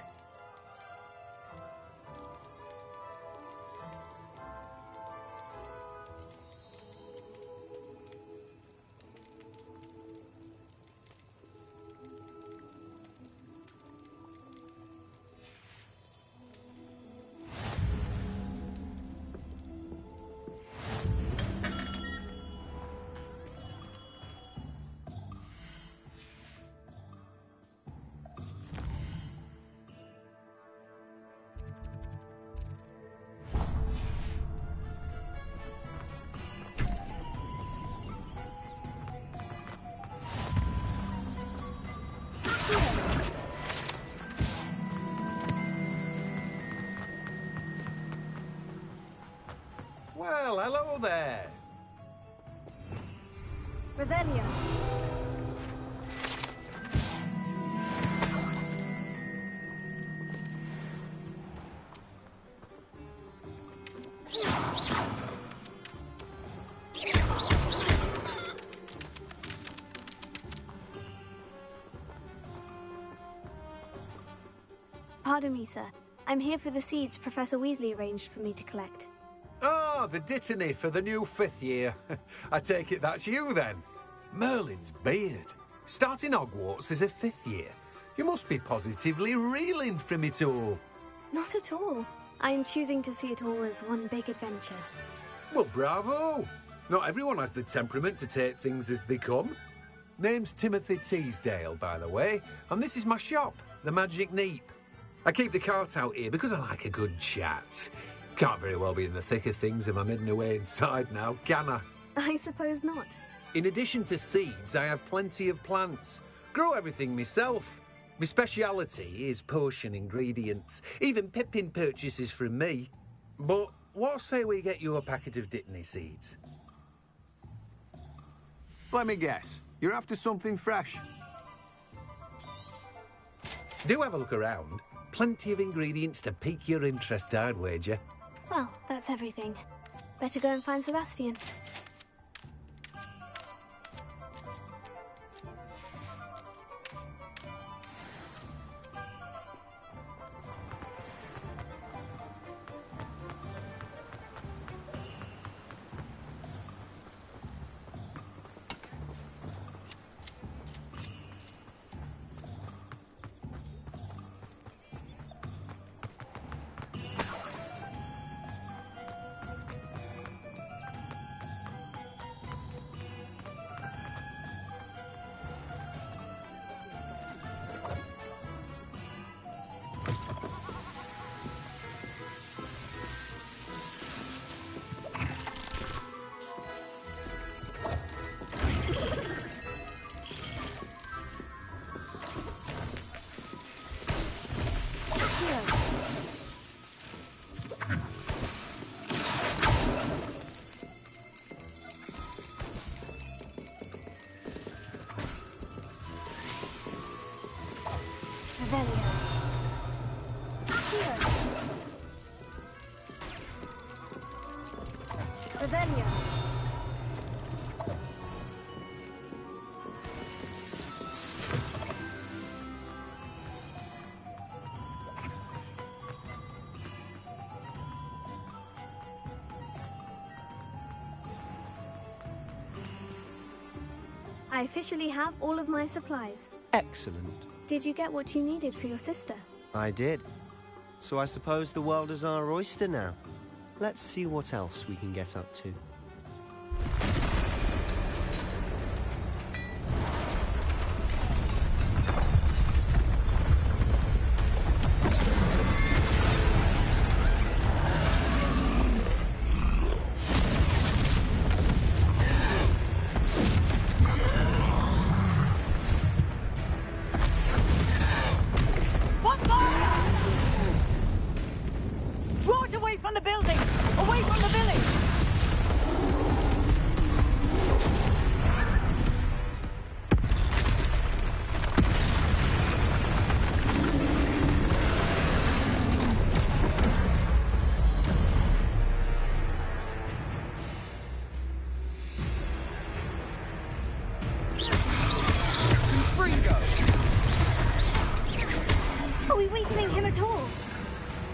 Well, hello there. Revelio. Pardon me, sir. I'm here for the seeds Professor Weasley arranged for me to collect. Ah, the dittany for the new 5th year. I take it that's you, then. Merlin's beard. Starting Hogwarts as a 5th year. You must be positively reeling from it all. Not at all. I'm choosing to see it all as one big adventure. Well, bravo. Not everyone has the temperament to take things as they come. Name's Timothy Teasdale, by the way, and this is my shop, the Magic Neep. I keep the cart out here because I like a good chat. Can't very well be in the thick of things if I'm hidden away inside now, can I? I suppose not. In addition to seeds, I have plenty of plants. Grow everything myself. My speciality is potion ingredients. Even Pippin purchases from me. But what say we get you a packet of Dittany seeds? Let me guess. You're after something fresh. Do have a look around. Plenty of ingredients to pique your interest, I'd wager. Well, that's everything. Better go and find Sebastian. I officially have all of my supplies. Excellent. Did you get what you needed for your sister? I did. So I suppose the world is our oyster now. Let's see what else we can get up to.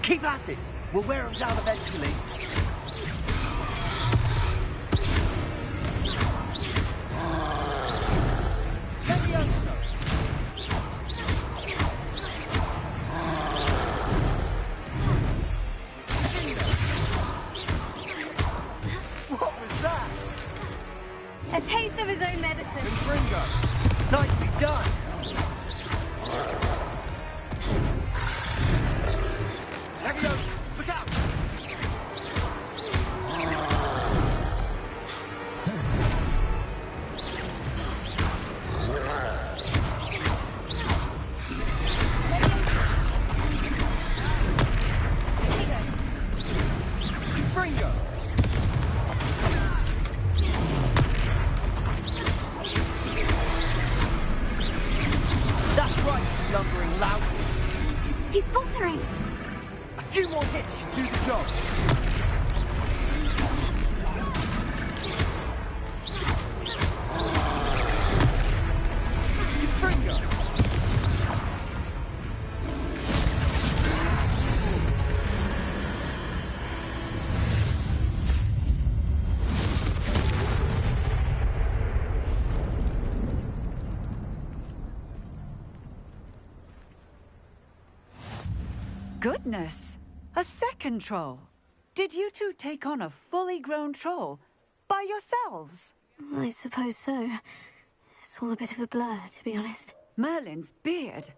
Keep at it! We'll wear them down eventually. What was that? A taste of his own medicine. Fringo! Nicely done! Look out! Fringo! That's right, you lumbering lout! He's faltering! A few more hits should do the job. Fringo! Goodness! A second troll! Did you two take on a fully grown troll by yourselves? I suppose so. It's all a bit of a blur, to be honest. Merlin's beard.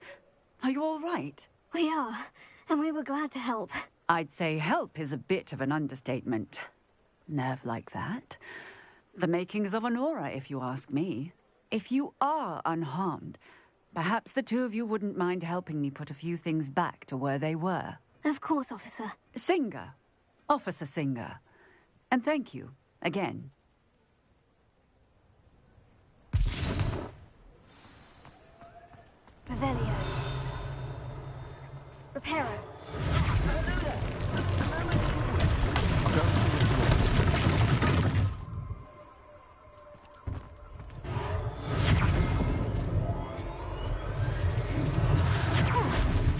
Are you all right? We are, and we were glad to help. I'd say help is a bit of an understatement. Nerve like that. The makings of an aura, if you ask me. If you are unharmed, perhaps the two of you wouldn't mind helping me put a few things back to where they were. Of course, officer. Singer. Officer Singer. And thank you, again. Revelio. Reparo.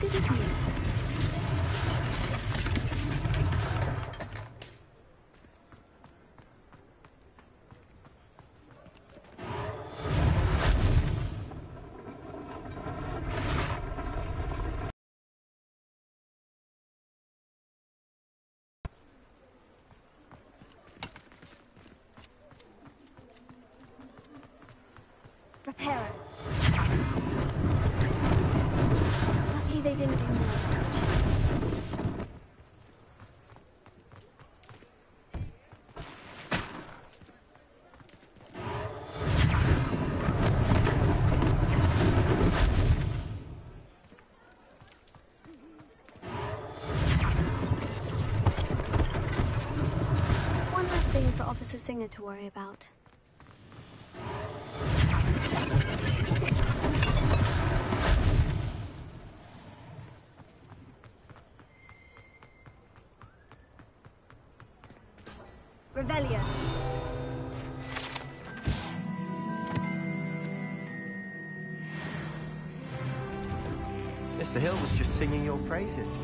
Good as new. Reparo. Lucky they didn't do more damage. One less thing for Officer Singer to worry about. Revelio. Mr. Hill was just singing your praises.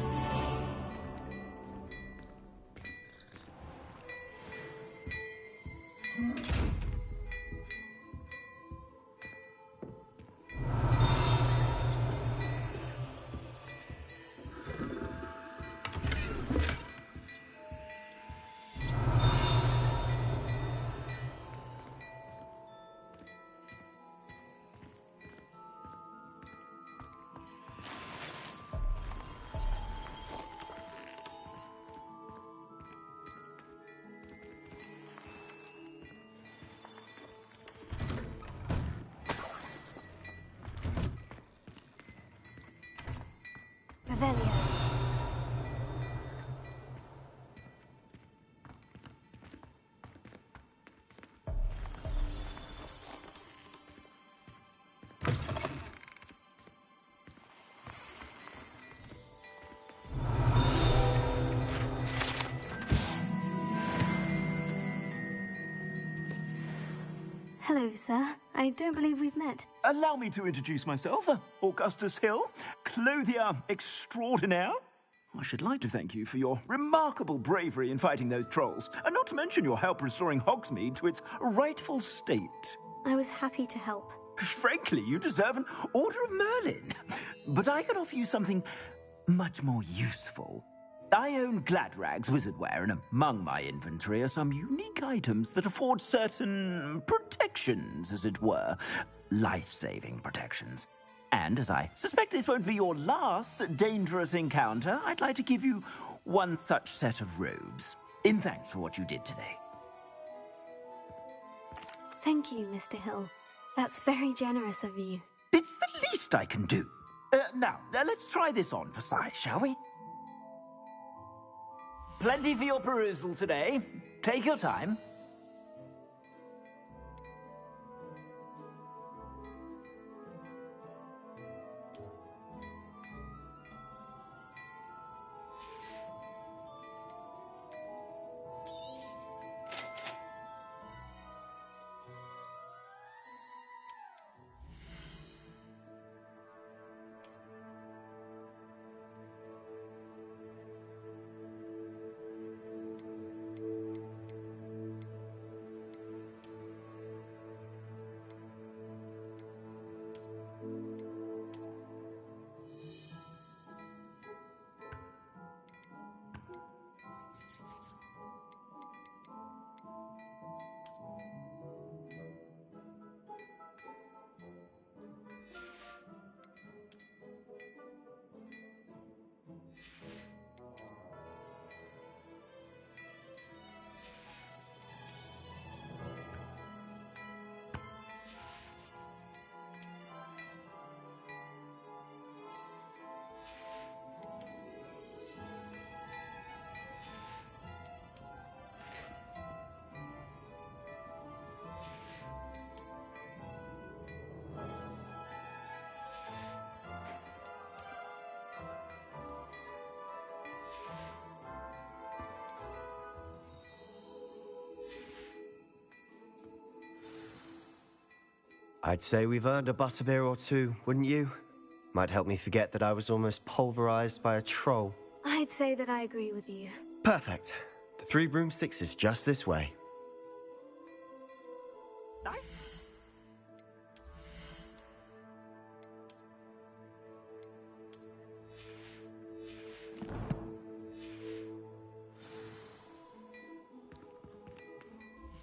Revelio. Hello, sir. I don't believe we've met. Allow me to introduce myself, Augustus Hill, clothier extraordinaire. I should like to thank you for your remarkable bravery in fighting those trolls, and not to mention your help restoring Hogsmeade to its rightful state. I was happy to help. Frankly, you deserve an Order of Merlin. But I can offer you something much more useful. I own Gladrag's wizardware, and among my inventory are some unique items that afford certain protections, as it were. Life-saving protections. And as I suspect this won't be your last dangerous encounter, I'd like to give you one such set of robes, in thanks for what you did today. Thank you, Mr. Hill. That's very generous of you. It's the least I can do. Now, let's try this on for size, shall we? Plenty for your perusal today. Take your time. I'd say we've earned a butterbeer or two, wouldn't you? Might help me forget that I was almost pulverized by a troll. I'd say that I agree with you. Perfect. The 3 broomsticks is just this way.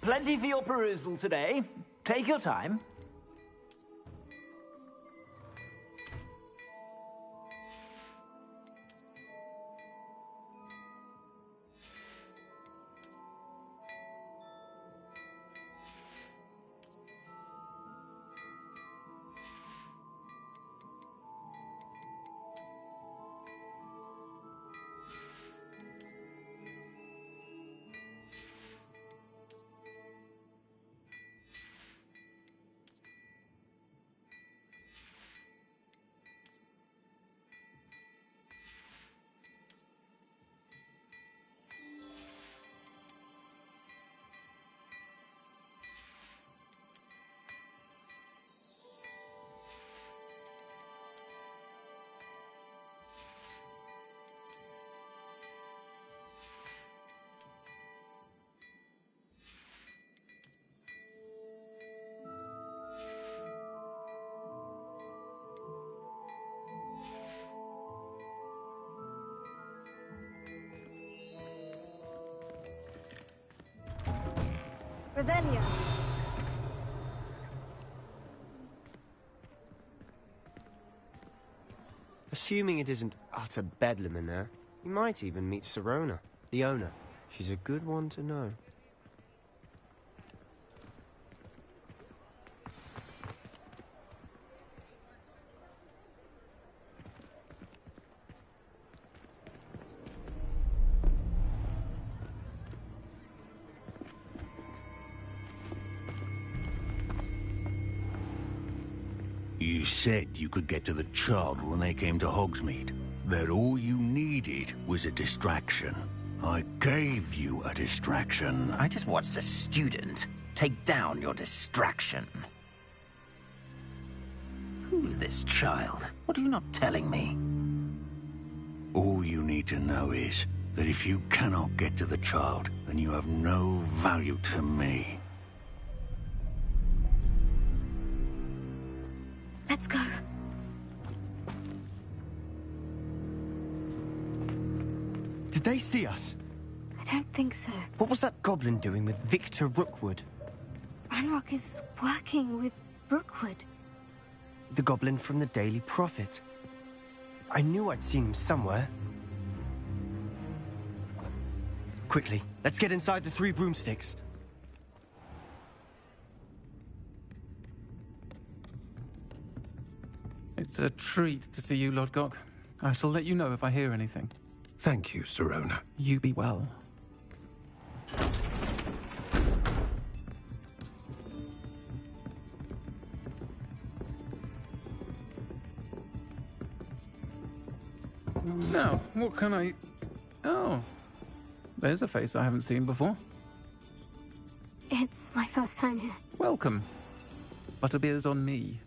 Plenty for your perusal today. Take your time. Revelio. Assuming it isn't utter bedlam in there, you might even meet Sirona, the owner. She's a good one to know. You said you could get to the child when they came to Hogsmeade. That all you needed was a distraction. I gave you a distraction. I just watched a student take down your distraction. Who's this child? What are you not telling me? All you need to know is that if you cannot get to the child, then you have no value to me. Let's go. Did they see us? I don't think so. What was that goblin doing with Victor Rookwood? Ranrock is working with Rookwood. The goblin from the Daily Prophet. I knew I'd seen him somewhere. Quickly, let's get inside the 3 broomsticks. It's a treat to see you, Lodgok. I shall let you know if I hear anything. Thank you, Sirona. You be well. Now, what can I... Oh, there's a face I haven't seen before. It's my first time here. Welcome. Butterbeer's on me.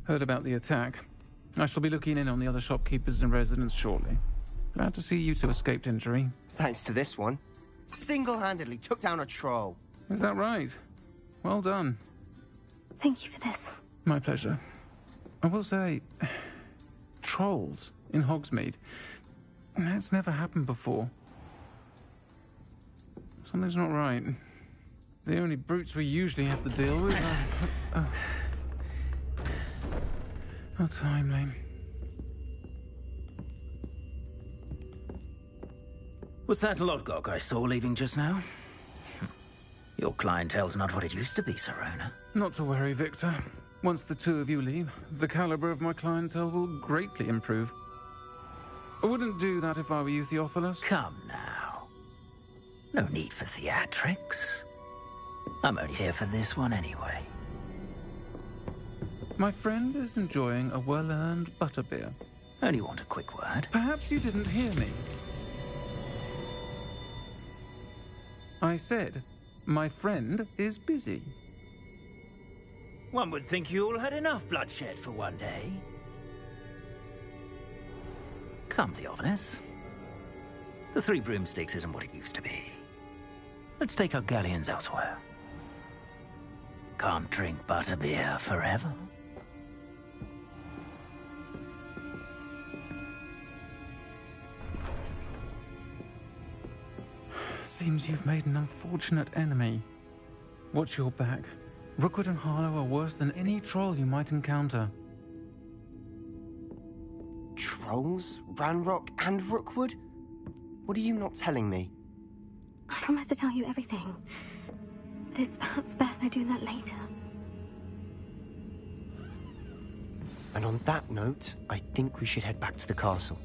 Heard about the attack. I shall be looking in on the other shopkeepers and residents shortly. Glad to see you two escaped injury. Thanks to this one. Single-handedly took down a troll. Is that right? Well done. Thank you for this. My pleasure. I will say, trolls in Hogsmeade. That's never happened before. Something's not right. The only brutes we usually have to deal with are... How timely. Was that Lodgok I saw leaving just now? Your clientele's not what it used to be, Sirona. Not to worry, Victor. Once the 2 of you leave, the caliber of my clientele will greatly improve. I wouldn't do that if I were you, Theophilus. Come now. No need for theatrics. I'm only here for this one anyway. My friend is enjoying a well-earned butterbeer. Only want a quick word. Perhaps you didn't hear me. I said, My friend is busy. One would think you all had enough bloodshed for one day. Come, Theophilus. The Three Broomsticks isn't what it used to be. Let's take our galleons elsewhere. Can't drink butterbeer forever. Seems you've made an unfortunate enemy. Watch your back. Rookwood and Harlow are worse than any troll you might encounter. Trolls? Ranrock and Rookwood? What are you not telling me? I promise to tell you everything. But it's perhaps best I do that later. And on that note, I think we should head back to the castle.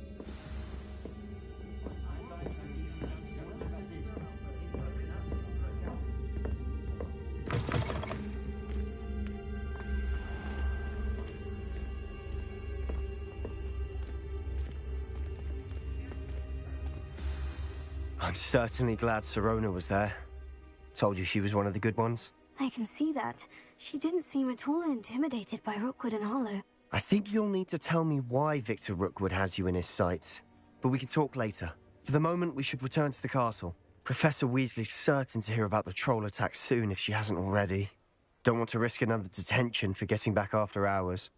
I'm certainly glad Sirona was there. Told you she was one of the good ones. I can see that. She didn't seem at all intimidated by Rookwood and Harlow. I think you'll need to tell me why Victor Rookwood has you in his sights. But we can talk later. For the moment, we should return to the castle. Professor Weasley's certain to hear about the troll attack soon if she hasn't already. Don't want to risk another detention for getting back after hours.